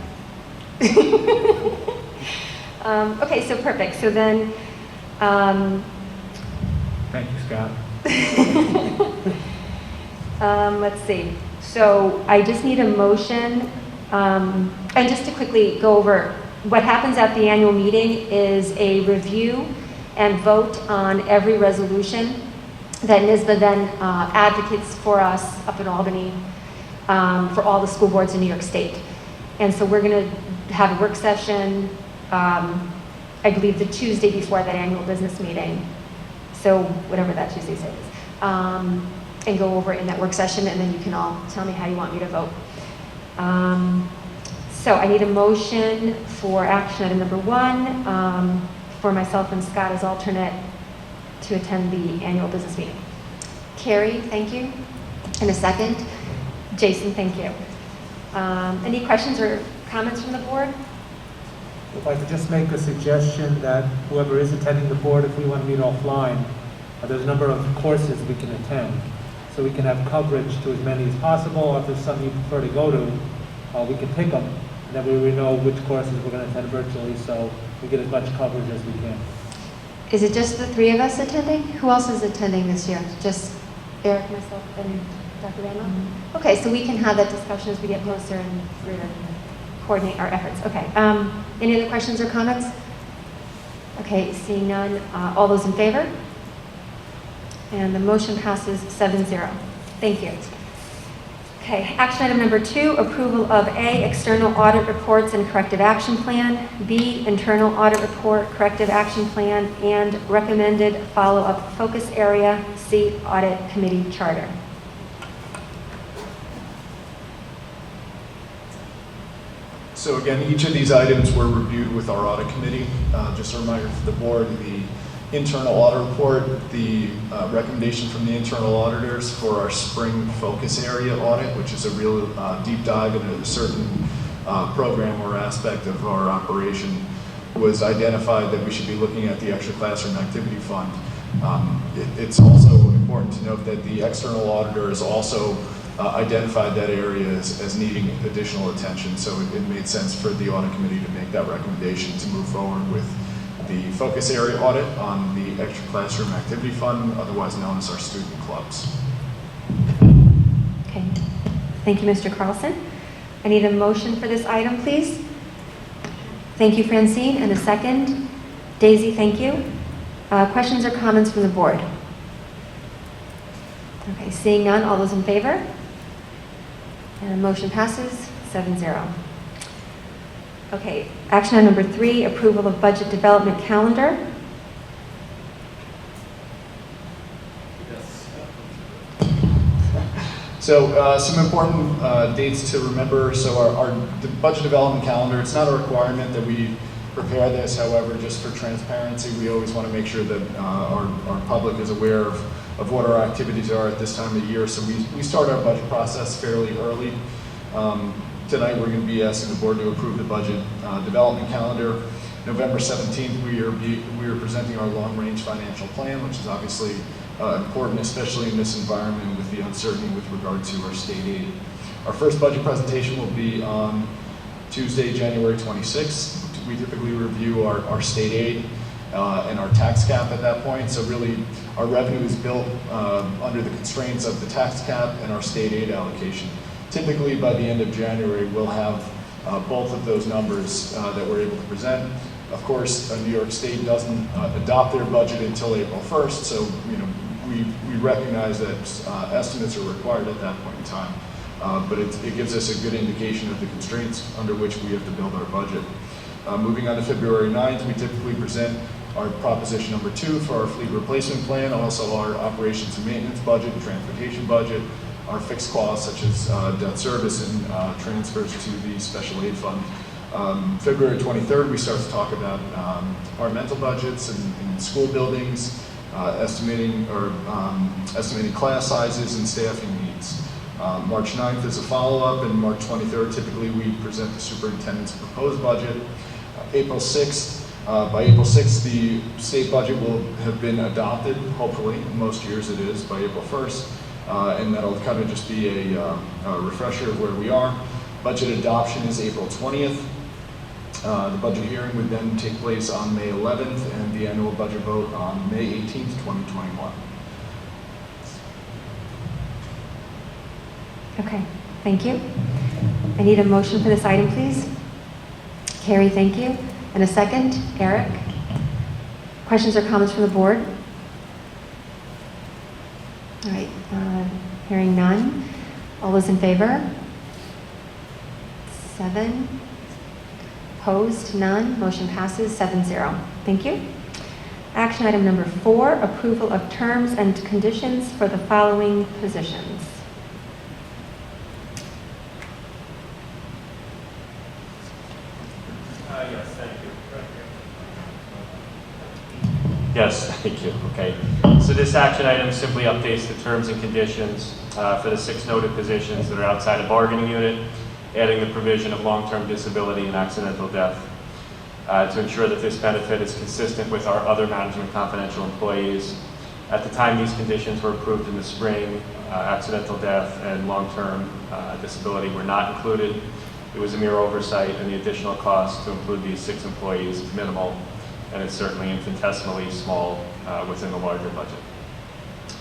Okay, so perfect. So then, Thank you, Scott. let's see. So I just need a motion, and just to quickly go over, what happens at the annual meeting is a review and vote on every resolution that NYSBA then advocates for us up in Albany for all the school boards in New York State. And so we're going to have a work session, I believe the Tuesday before that annual business meeting. So whatever that Tuesday is. And go over it in that work session, and then you can all tell me how you want me to vote. So I need a motion for action item number 1, for myself and Scott as alternate to attend the annual business meeting. Carrie, thank you. And a second. Jason, thank you. Any questions or comments from the board? If I could just make a suggestion that whoever is attending the board, if we want to meet offline, there's a number of courses we can attend. So we can have coverage to as many as possible, or if there's some you prefer to go to, we can pick them. And then we know which courses we're going to attend virtually, so we get as much coverage as we can. Is it just the 3 of us attending? Who else is attending this year? Just Eric, myself, and Dr. Randall? Mm-hmm. Okay, so we can have that discussion as we get closer and we're going to coordinate our efforts. Okay, any other questions or comments? Okay, seeing none, all those in favor? And the motion passes 7-0. Thank you. Okay, action item number 2, approval of A, external audit reports and corrective action plan, B, internal audit report, corrective action plan, and recommended follow-up focus area, C, audit committee charter. So again, each of these items were reviewed with our audit committee. Just a reminder for the board, the internal audit report, the recommendation from the internal auditors for our spring focus area audit, which is a real deep dive into a certain program or aspect of our operation. was identified that we should be looking at the extra classroom activity fund. It's also important to note that the external auditor has also identified that area as needing additional attention, so it made sense for the audit committee to make that recommendation to move forward with the focus area audit on the extra classroom activity fund, otherwise known as our student clubs. Okay, thank you, Mr. Carlson. I need a motion for this item, please. Thank you, Francine, and a second. Daisy, thank you. Questions or comments from the board? Okay, seeing none, all those in favor? And the motion passes 7-0. Okay, action item number 3, approval of budget development calendar. So some important dates to remember. So our budget development calendar, it's not a requirement that we prepare this. However, just for transparency, we always want to make sure that our public is aware of what our activities are at this time of year. So we start our budget process fairly early. Tonight we're going to be asking the board to approve the budget development calendar. November 17th, we are presenting our long-range financial plan, which is obviously important, especially in this environment with the uncertainty with regard to our state aid. Our first budget presentation will be on Tuesday, January 26th. We typically review our state aid and our tax cap at that point. So really, our revenue is built under the constraints of the tax cap and our state aid allocation. Typically, by the end of January, we'll have both of those numbers that we're able to present. Of course, New York State doesn't adopt their budget until April 1st, so we recognize that estimates are required at that point in time. But it gives us a good indication of the constraints under which we have to build our budget. Moving on to February 9th, we typically present our proposition number 2 for our fleet replacement plan, also our operations and maintenance budget, transportation budget, our fixed costs such as debt service and transfers to the special aid fund. February 23rd, we start to talk about departmental budgets and school buildings, estimating class sizes and staffing needs. March 9th is a follow-up, and March 23rd, typically we present the superintendent's proposed budget. April 6th, by April 6th, the state budget will have been adopted, hopefully. Most years it is, by April 1st. And that'll kind of just be a refresher of where we are. Budget adoption is April 20th. The budget hearing would then take place on May 11th, and the annual budget vote on May 18th, 2021. Okay, thank you. I need a motion for this item, please. Carrie, thank you. And a second, Eric. Questions or comments from the board? All right, hearing none. All those in favor? 7. Opposed? None. Motion passes 7-0. Thank you. Action item number 4, approval of terms and conditions for the following positions. Yes, thank you. Yes, thank you. Okay. So this action item simply updates the terms and conditions for the 6 noted positions that are outside a bargaining unit, adding the provision of long-term disability and accidental death to ensure that this benefit is consistent with our other management confidential employees. At the time these conditions were approved in the spring, accidental death and long-term disability were not included. It was a mere oversight, and the additional cost to include these 6 employees is minimal, and it's certainly infinitesimally small within the larger budget.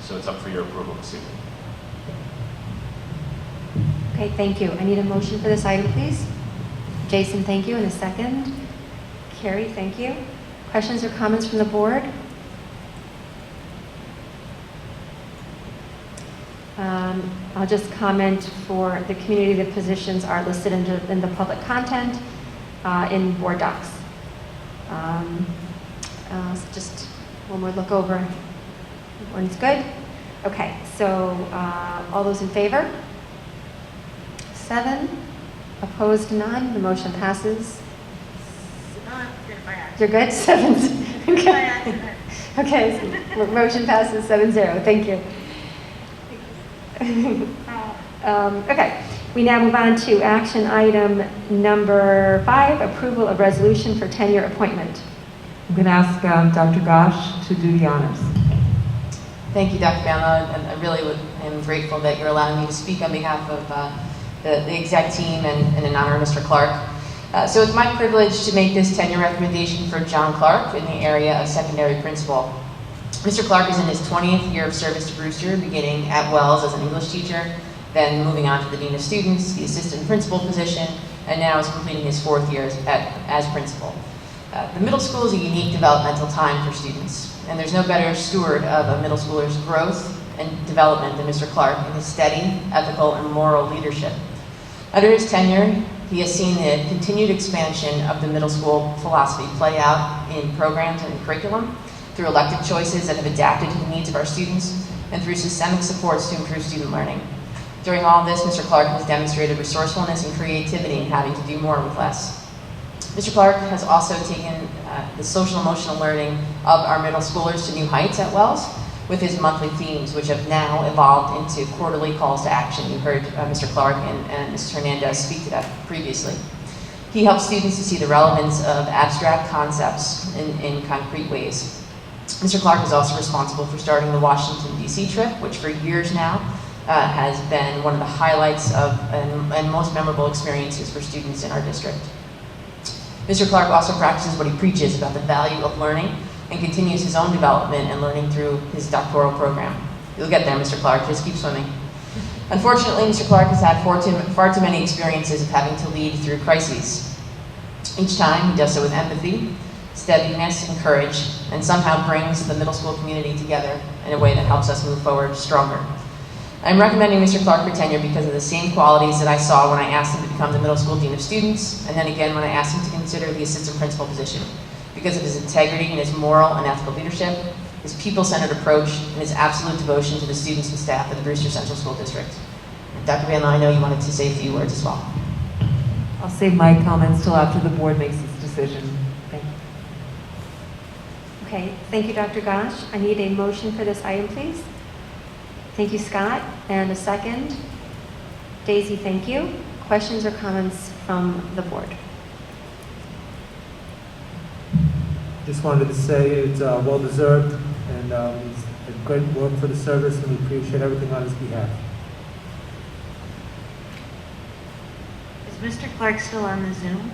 So it's up for your approval this evening. Okay, thank you. I need a motion for this item, please. Jason, thank you. And a second. Carrie, thank you. Questions or comments from the board? I'll just comment for the community, the positions are listed in the public content in board docs. Just one more look over. Everyone's good? Okay, so all those in favor? 7. Opposed? None. The motion passes. You're good? 7. Okay. Okay, so motion passes 7-0. Thank you. Okay. We now move on to action item number 5, approval of resolution for tenure appointment. I'm going to ask Dr. Gosh to do the honors. Thank you, Dr. Bama, and I really am grateful that you're allowing me to speak on behalf of the exec team and in honor of Mr. Clark. So it's my privilege to make this tenure recommendation for John Clark in the area of secondary principal. Mr. Clark is in his 20th year of service to Brewster, beginning at Wells as an English teacher, then moving on to the Dean of Students, the assistant principal position, and now is completing his 4th year as principal. The middle school is a unique developmental time for students, and there's no better steward of a middle schooler's growth and development than Mr. Clark in his steady, ethical, and moral leadership. Under his tenure, he has seen the continued expansion of the middle school philosophy play out in programs and in curriculum, through elective choices that have adapted to the needs of our students, and through systemic supports to improve student learning. During all of this, Mr. Clark has demonstrated resourcefulness and creativity in having to do more with less. Mr. Clark has also taken the social emotional learning of our middle schoolers to new heights at Wells with his monthly themes, which have now evolved into quarterly calls to action. You heard Mr. Clark and Mrs. Hernandez speak to that previously. He helps students to see the relevance of abstract concepts in concrete ways. Mr. Clark is also responsible for starting the Washington, D.C. trip, which for years now has been one of the highlights of and most memorable experiences for students in our district. Mr. Clark also practices what he preaches about the value of learning and continues his own development and learning through his doctoral program. You'll get there, Mr. Clark, just keep swimming. Unfortunately, Mr. Clark has had far too many experiences of having to lead through crises. Each time, he does so with empathy, steadiness, and courage, and somehow brings the middle school community together in a way that helps us move forward stronger. I'm recommending Mr. Clark for tenure because of the same qualities that I saw when I asked him to become the middle school dean of students, and then again when I asked him to consider the assistant principal position. Because of his integrity and his moral and ethical leadership, his people-centered approach, and his absolute devotion to the students and staff of the Brewster Central School District. Dr. Van Law, I know you wanted to say a few words as well. I'll save my comments till after the board makes its decision. Thank you. Okay, thank you, Dr. Gosh. I need a motion for this item, please. Thank you, Scott. And a second. Daisy, thank you. Questions or comments from the board? Just wanted to say it's well-deserved, and he's a great work for the service, and we appreciate everything on his behalf. Is Mr. Clark still on the Zoom?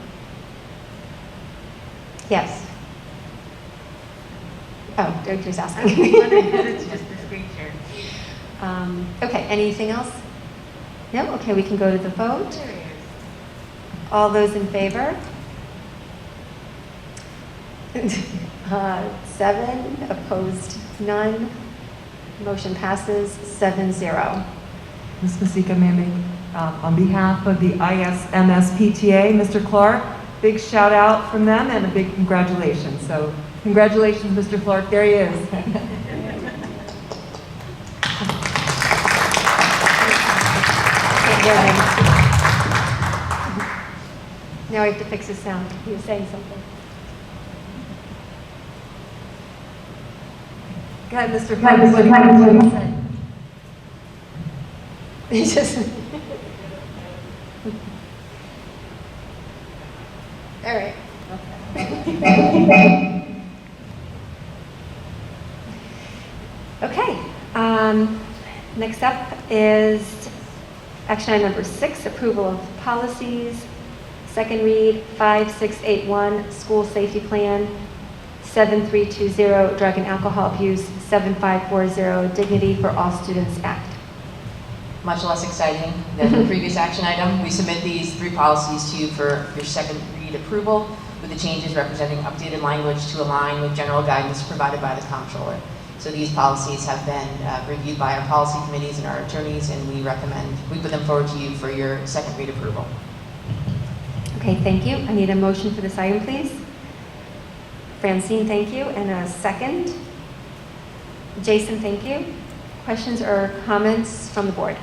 Yes. Oh, Doug was asking. I was wondering because it's just the screen share. Okay, anything else? No? Okay, we can go to the vote. All those in favor? 7, opposed none. Motion passes 7-0. Ms. Masika, may I make, on behalf of the ISMS PTA, Mr. Clark, big shout out from them and a big congratulations. So congratulations, Mr. Clark. There he is. Now we have to fix his sound. He was saying something. Go ahead, Mr. Clark. He just. All right. Okay. Next up is action item number 6, approval of policies. Second read, 5681, school safety plan. 7320, drug and alcohol abuse. 7540, Dignity for All Students Act. Much less exciting than the previous action item. We submit these 3 policies to you for your second read approval, with the changes representing updated language to align with general guidance provided by the comptroller. So these policies have been reviewed by our policy committees and our attorneys, and we put them forward to you for your second read approval. Okay, thank you. I need a motion for this item, please. Francine, thank you. And a second. Jason, thank you. Questions or comments from the board?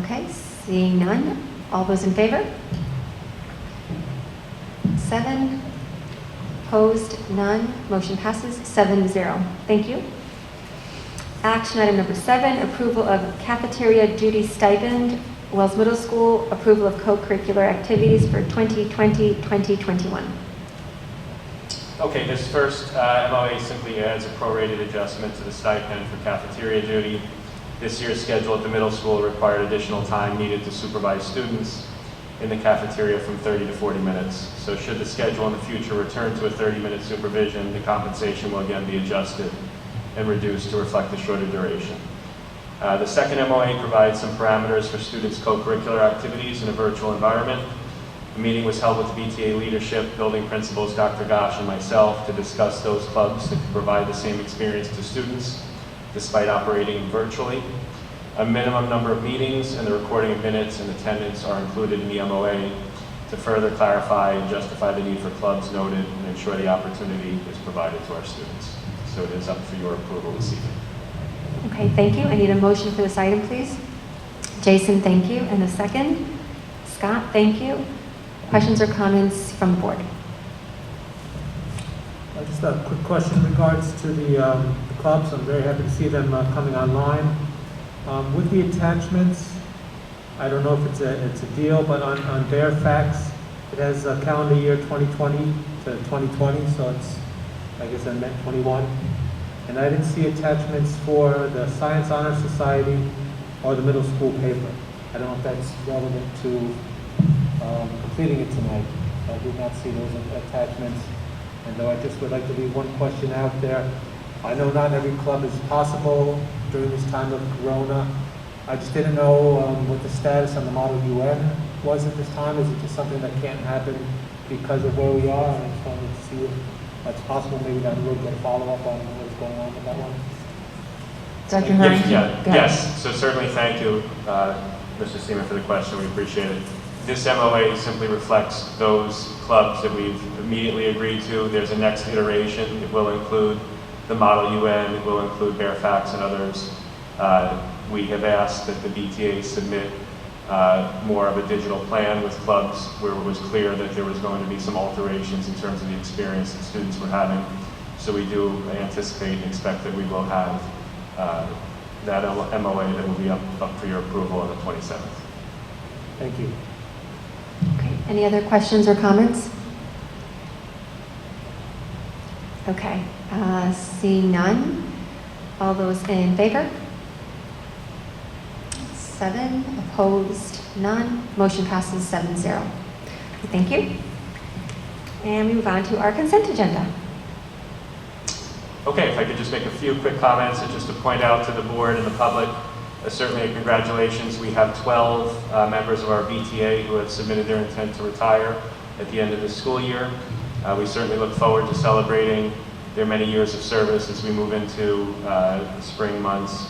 Okay, seeing none. All those in favor? 7. Opposed? None. Motion passes 7-0. Thank you. Action item number 7, approval of cafeteria duty stipend, Wells Middle School, approval of co-curricular activities for 2020-2021. Okay, this first MOA simply adds a prorated adjustment to the stipend for cafeteria duty. This year's schedule at the middle school required additional time needed to supervise students in the cafeteria from 30 to 40 minutes. So should the schedule in the future return to a 30-minute supervision, the compensation will again be adjusted and reduced to reflect the shorter duration. The second MOA provides some parameters for students' co-curricular activities in a virtual environment. The meeting was held with BTA leadership, building principals Dr. Gosh and myself to discuss those clubs that can provide the same experience to students despite operating virtually. A minimum number of meetings and the recording of minutes and attendance are included in the MOA to further clarify and justify the need for clubs noted and ensure the opportunity is provided to our students. So it is up for your approval this evening. Okay, thank you. I need a motion for this item, please. Jason, thank you. And a second. Scott, thank you. Questions or comments from the board? Just a quick question in regards to the clubs. I'm very happy to see them coming online. With the attachments, I don't know if it's a deal, but on Fairfax, it has a calendar year 2020 to 2020, so it's, I guess I meant 21. And I didn't see attachments for the Science Honor Society or the middle school paper. I don't know if that's relevant to completing it tonight. I did not see those attachments. And though I just would like to leave one question out there. I know not every club is possible during this time of Corona. I just didn't know what the status on the Model UN was at this time. Is it just something that can't happen because of where we are? And I just wanted to see if that's possible. Maybe down the road get a follow-up on what's going on with that one. Dr. Hearn? Yes, so certainly thank you, Mr. Seaman, for the question. We appreciate it. This MOA simply reflects those clubs that we've immediately agreed to. There's a next iteration. It will include the Model UN, it will include Fairfax and others. We have asked that the BTA submit more of a digital plan with clubs where it was clear that there was going to be some alterations in terms of the experience that students were having. So we do anticipate and expect that we will have that MOA that will be up for your approval on the 27th. Thank you. Okay, any other questions or comments? Okay, seeing none. All those in favor? 7, opposed, none. Motion passes 7-0. Thank you. And we move on to our consent agenda. Okay, if I could just make a few quick comments and just to point out to the board and the public, certainly congratulations. We have 12 members of our BTA who have submitted their intent to retire at the end of the school year. We certainly look forward to celebrating their many years of service as we move into the spring months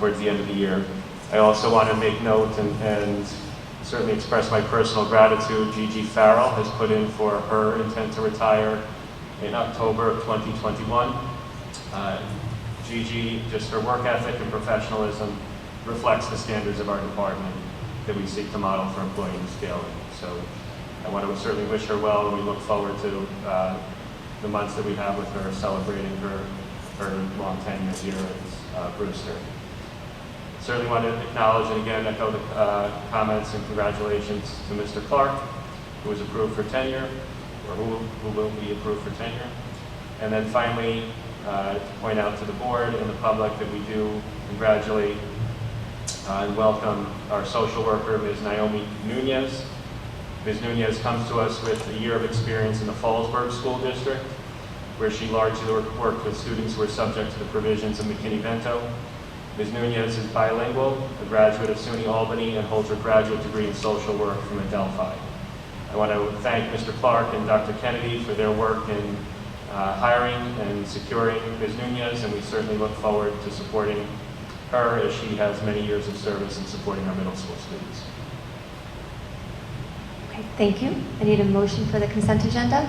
towards the end of the year. I also want to make note and certainly express my personal gratitude. Gigi Farrell has put in for her intent to retire in October of 2021. Gigi, just her work ethic and professionalism reflects the standards of our department that we seek to model for employee scaling. So I want to certainly wish her well, and we look forward to the months that we have with her celebrating her long tenure here at Brewster. Certainly want to acknowledge and again echo the comments and congratulations to Mr. Clark, who was approved for tenure, or who will be approved for tenure. And then finally, to point out to the board and the public that we do congratulate and welcome our social worker, Ms. Naomi Nunez. Ms. Nunez comes to us with a year of experience in the Fallsburg School District, where she largely worked with students who are subject to the provisions of McKinney-Vento. Ms. Nunez is bilingual, a graduate of SUNY Albany, and holds her graduate degree in social work from Adelphi. I want to thank Mr. Clark and Dr. Kennedy for their work in hiring and securing Ms. Nunez, and we certainly look forward to supporting her as she has many years of service in supporting our middle school students. Okay, thank you. I need a motion for the consent agenda.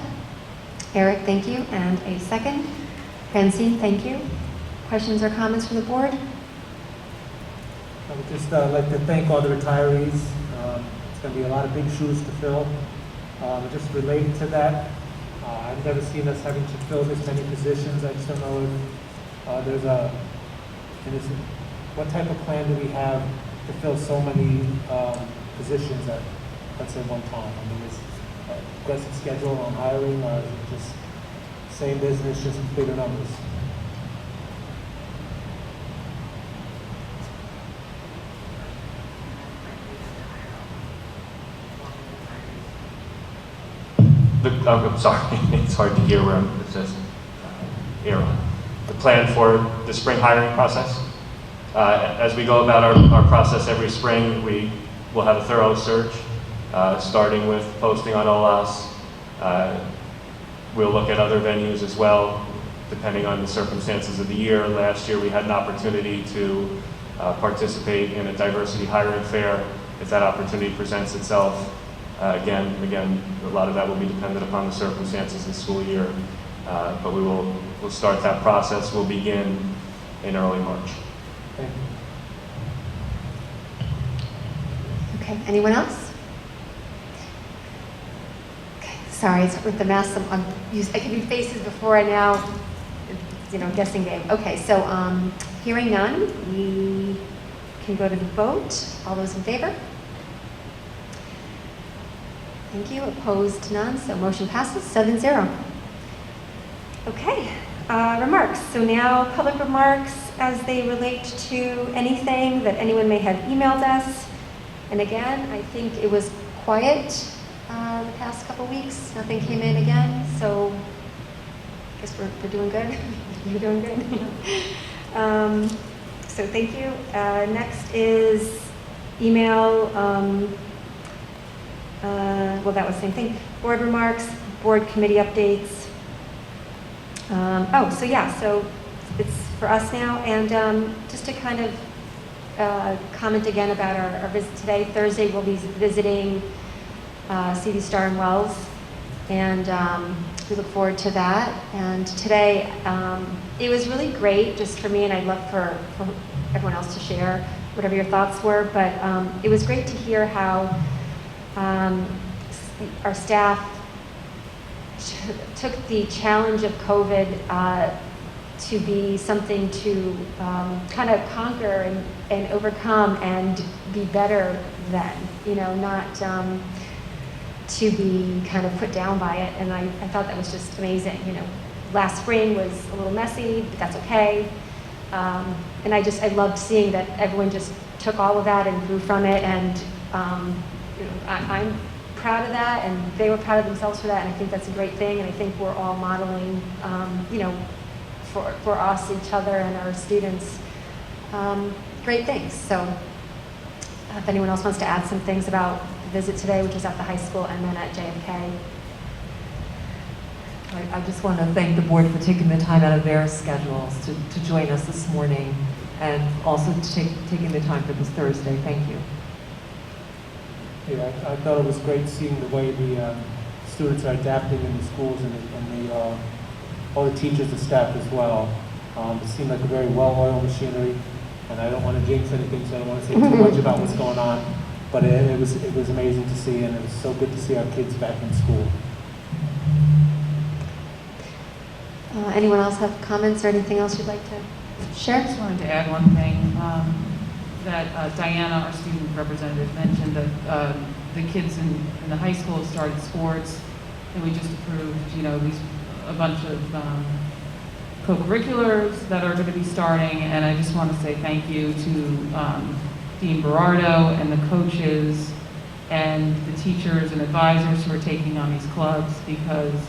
Eric, thank you. And a second. Francine, thank you. Questions or comments from the board? I would just like to thank all the retirees. It's going to be a lot of big shoes to fill. Just related to that, I've never seen us having to fill this many positions. I just don't know if there's a And what type of plan do we have to fill so many positions at, let's say, one time? I mean, is it an aggressive schedule on hiring, or is it just same business, just bigger numbers? I'm sorry, it's hard to hear where it says air on. The plan for the spring hiring process. As we go about our process every spring, we will have a thorough search, starting with posting on OLAS. We'll look at other venues as well, depending on the circumstances of the year. Last year, we had an opportunity to participate in a diversity hiring fair. If that opportunity presents itself, again, a lot of that will be dependent upon the circumstances of the school year. But we'll start that process. We'll begin in early March. Thank you. Okay, anyone else? Okay, sorry, it's with the mask. I can do faces before I now, guessing game. Okay, so hearing none, we can go to the vote. All those in favor? Thank you. Opposed, none. So motion passes 7-0. Okay, remarks. So now public remarks as they relate to anything that anyone may have emailed us. And again, I think it was quiet the past couple weeks. Nothing came in again. So I guess we're doing good. You're doing good. So thank you. Next is email. Well, that was the same thing. Board remarks, board committee updates. So it's for us now. And just to kind of comment again about our visit today. Thursday, we'll be visiting CD Star and Wells. And we look forward to that. And today, it was really great just for me, and I'd love for everyone else to share whatever your thoughts were. But it was great to hear how our staff took the challenge of COVID to be something to kind of conquer and overcome and be better than, not to be kind of put down by it. And I thought that was just amazing. Last spring was a little messy, but that's okay. And I loved seeing that everyone just took all of that and grew from it. And I'm proud of that, and they were proud of themselves for that, and I think that's a great thing, and I think we're all modeling, for us, each other, and our students, great things. So if anyone else wants to add some things about the visit today, which was at the high school and then at JFK. I just want to thank the board for taking the time out of their schedules to join us this morning, and also taking the time for this Thursday. Thank you. Yeah, I thought it was great seeing the way the students are adapting in the schools and all the teachers and staff as well. It seemed like a very well-oiled machinery, and I don't want to jinx anything, so I don't want to say too much about what's going on. But it was amazing to see, and it was so good to see our kids back in school. Anyone else have comments or anything else you'd like to share? I just wanted to add one thing. That Diana, our student representative, mentioned that the kids in the high school have started sports, and we just approved, a bunch of co-curriculars that are going to be starting, and I just want to say thank you to Dean Berardo and the coaches and the teachers and advisors who are taking on these clubs, because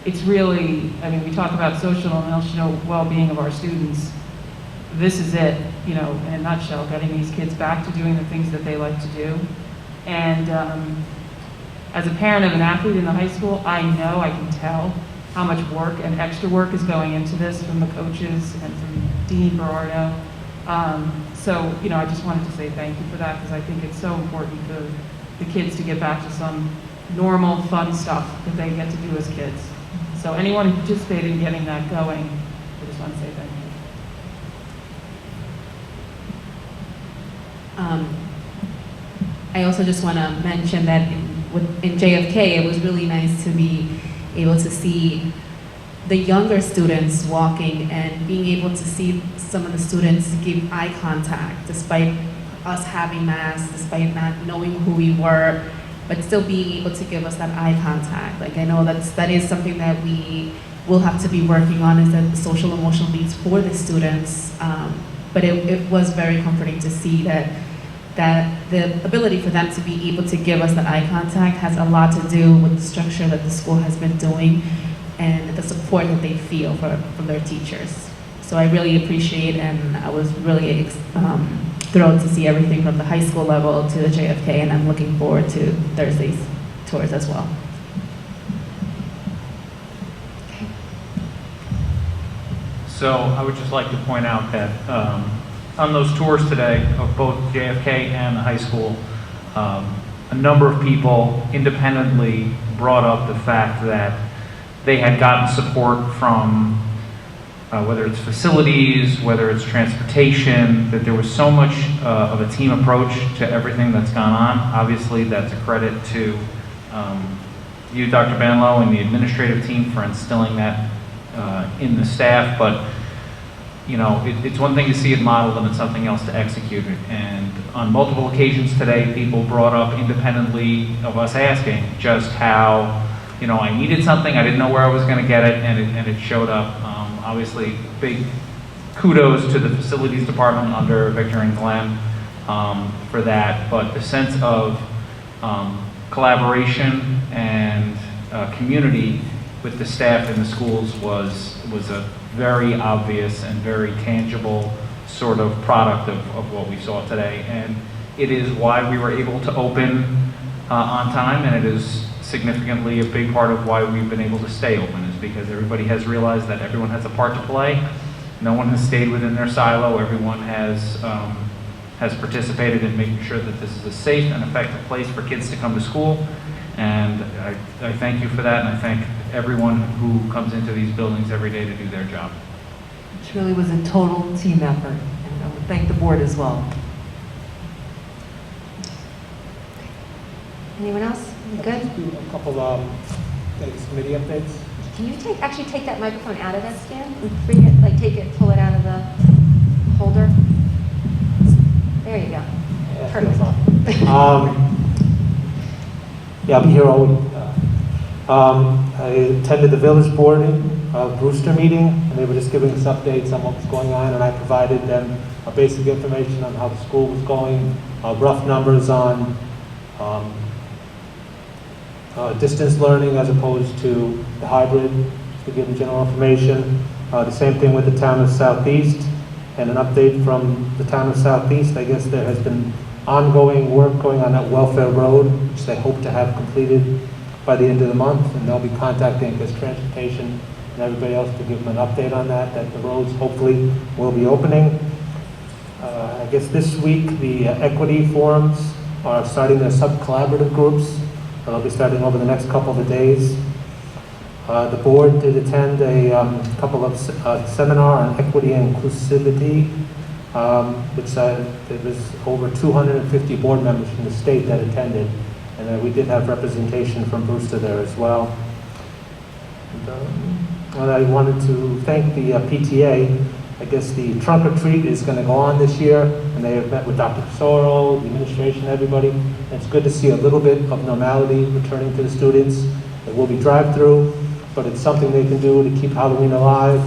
it's really, we talk about social and emotional well-being of our students. This is it, in a nutshell, getting these kids back to doing the things that they like to do. And as a parent of an athlete in the high school, I can tell how much work and extra work is going into this from the coaches and from Dean Berardo. I just wanted to say thank you for that, because I think it's so important for the kids to get back to some normal, fun stuff that they get to do as kids. So anyone who participated in getting that going, I just want to say thank you. I also just want to mention that in JFK, it was really nice to be able to see the younger students walking and being able to see some of the students give eye contact despite us having masks, despite not knowing who we were, but still being able to give us that eye contact. Like I know that is something that we will have to be working on, is that the social emotional needs for the students. But it was very comforting to see that the ability for them to be able to give us that eye contact has a lot to do with the structure that the school has been doing and the support that they feel from their teachers. So I really appreciate, and I was really thrilled to see everything from the high school level to the JFK, and I'm looking forward to Thursday's tours as well. So I would just like to point out that on those tours today of both JFK and the high school, a number of people independently brought up the fact that they had gotten support from whether it's facilities, whether it's transportation, that there was so much of a team approach to everything that's gone on. Obviously, that's a credit to you, Dr. Banlow, and the administrative team for instilling that in the staff, but you know, it's one thing to see it modeled and it's something else to execute it. And on multiple occasions today, people brought up independently of us asking just how, you know, I needed something, I didn't know where I was going to get it, and it showed up. Obviously, big kudos to the facilities department under Victor and Glenn for that, but the sense of collaboration and community with the staff in the schools was a very obvious and very tangible sort of product of what we saw today. And it is why we were able to open on time, and it is significantly a big part of why we've been able to stay open, is because everybody has realized that everyone has a part to play. No one has stayed within their silo. Everyone has participated in making sure that this is a safe and effective place for kids to come to school. And I thank you for that, and I thank everyone who comes into these buildings every day to do their job. It truly was a total team effort, and I would thank the board as well. Anyone else? You good? A couple committee updates. Can you actually take that microphone out of that stand and bring it, like pull it out of the holder? There you go. Yeah, perfect. Yeah, I'll be here all week. I attended the village board Brewster meeting, and they were just giving us updates on what was going on, and I provided them basic information on how the school was going, rough numbers on distance learning as opposed to the hybrid, just to give them general information. The same thing with the town of Southeast, and an update from the town of Southeast. I guess there has been ongoing work going on at Welfare Road, which they hope to have completed by the end of the month, and they'll be contacting us transportation and everybody else to give them an update on that the roads hopefully will be opening. I guess this week the equity forums are starting their sub-collaborative groups. They'll be starting over the next couple of days. The board did attend a couple of seminar on equity and inclusivity, which there was over 250 board members from the state that attended, and we did have representation from Brewster there as well. And I wanted to thank the PTA. I guess the trunk or treat is going to go on this year, and they have met with Dr. Casoro, the administration, everybody. And it's good to see a little bit of normality returning to the students. It will be drive-through, but it's something they can do to keep Halloween alive,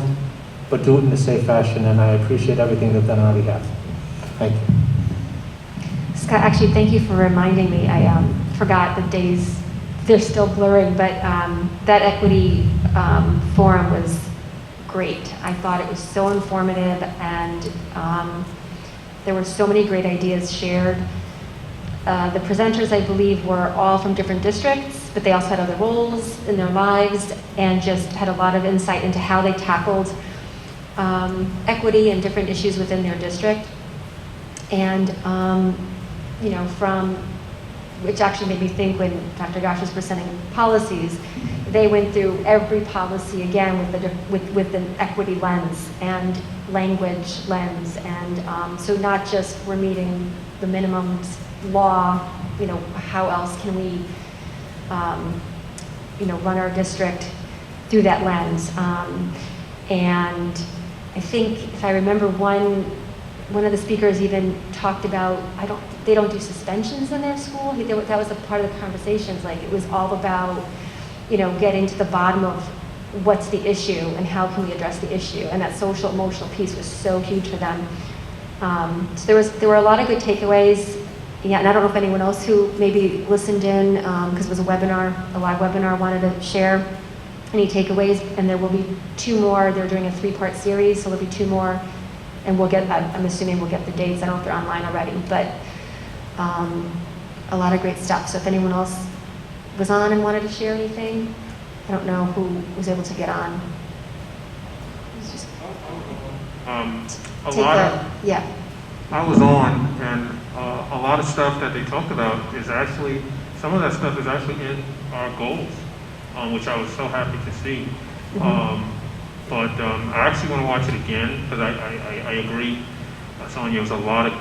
but do it in a safe fashion, and I appreciate everything they've done on our behalf. Thank you. Scott, actually, thank you for reminding me. I forgot the days. They're still blurring, but that equity forum was great. I thought it was so informative, and there were so many great ideas shared. The presenters, I believe, were all from different districts, but they also had other roles in their lives and just had a lot of insight into how they tackled equity and different issues within their district. And, you know, which actually made me think when Dr. Gosh was presenting policies, they went through every policy again with an equity lens and language lens. And so not just we're meeting the minimums law, you know, how else can we, you know, run our district through that lens. And I think, if I remember, one of the speakers even talked about, they don't do suspensions in their school. That was a part of the conversations. Like, it was all about, getting to the bottom of what's the issue and how can we address the issue. And that social emotional piece was so huge for them. So there were a lot of good takeaways. Yeah, and I don't know if anyone else who maybe listened in, because it was a live webinar, wanted to share any takeaways. And there will be 2 more. They're doing a 3-part series, so there'll be 2 more. And I'm assuming we'll get the dates. I don't know if they're online already, but a lot of great stuff. So if anyone else was on and wanted to share anything, I don't know who was able to get on. Yeah. I was on, and a lot of stuff that they talked about is actually, some of that stuff is actually in our goals, which I was so happy to see. But I actually want to watch it again, because I agree, Sonia, there's a lot of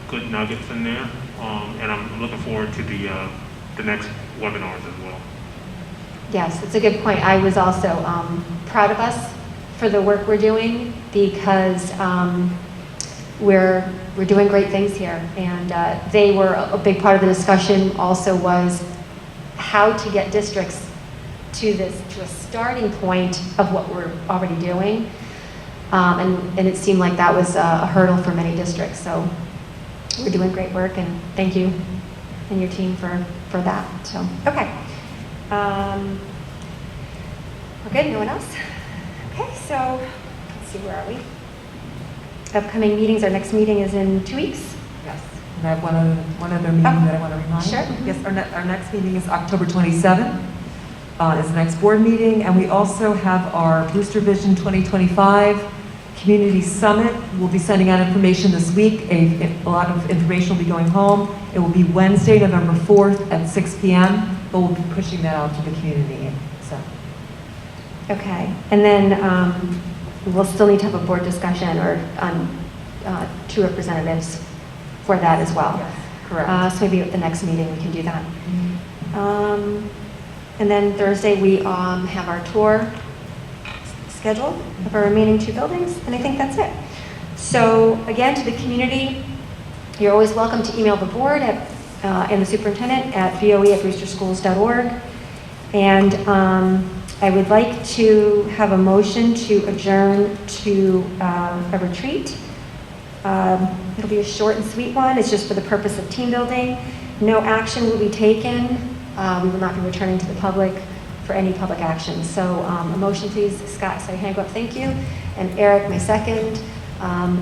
good nuggets in there, and I'm looking forward to the next webinars as well. Yes, it's a good point. I was also proud of us for the work we're doing, because we're doing great things here. And they were a big part of the discussion also was how to get districts to a starting point of what we're already doing. And it seemed like that was a hurdle for many districts. So we're doing great work, and thank you and your team for that. So, okay. We're good, no one else? Okay, so let's see, where are we? Upcoming meetings, our next meeting is in 2 weeks. Yes. And I have one other meeting that I want to remind. Sure. Yes, our next meeting is October 27th. Is the next board meeting, and we also have our Booster Vision 2025 Community Summit. We'll be sending out information this week. A lot of information will be going home. It will be Wednesday, November 4th at 6 p.m., but we'll be pushing that out to the community. So. Okay, and then we'll still need to have a board discussion or 2 representatives for that as well. Yes, correct. So maybe at the next meeting we can do that. And then Thursday we have our tour scheduled of our remaining 2 buildings, and I think that's it. So again, to the community, you're always welcome to email the board and the superintendent at voe@brewsterschools.org. And I would like to have a motion to adjourn to a retreat. It'll be a short and sweet one. It's just for the purpose of team building. No action will be taken. We will not be returning to the public for any public action. So a motion, please. Scott, so your hand go up, thank you. And Eric, my second.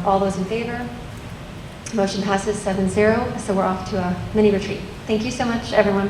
All those in favor? Motion passes 7-0. So we're off to a mini retreat. Thank you so much, everyone.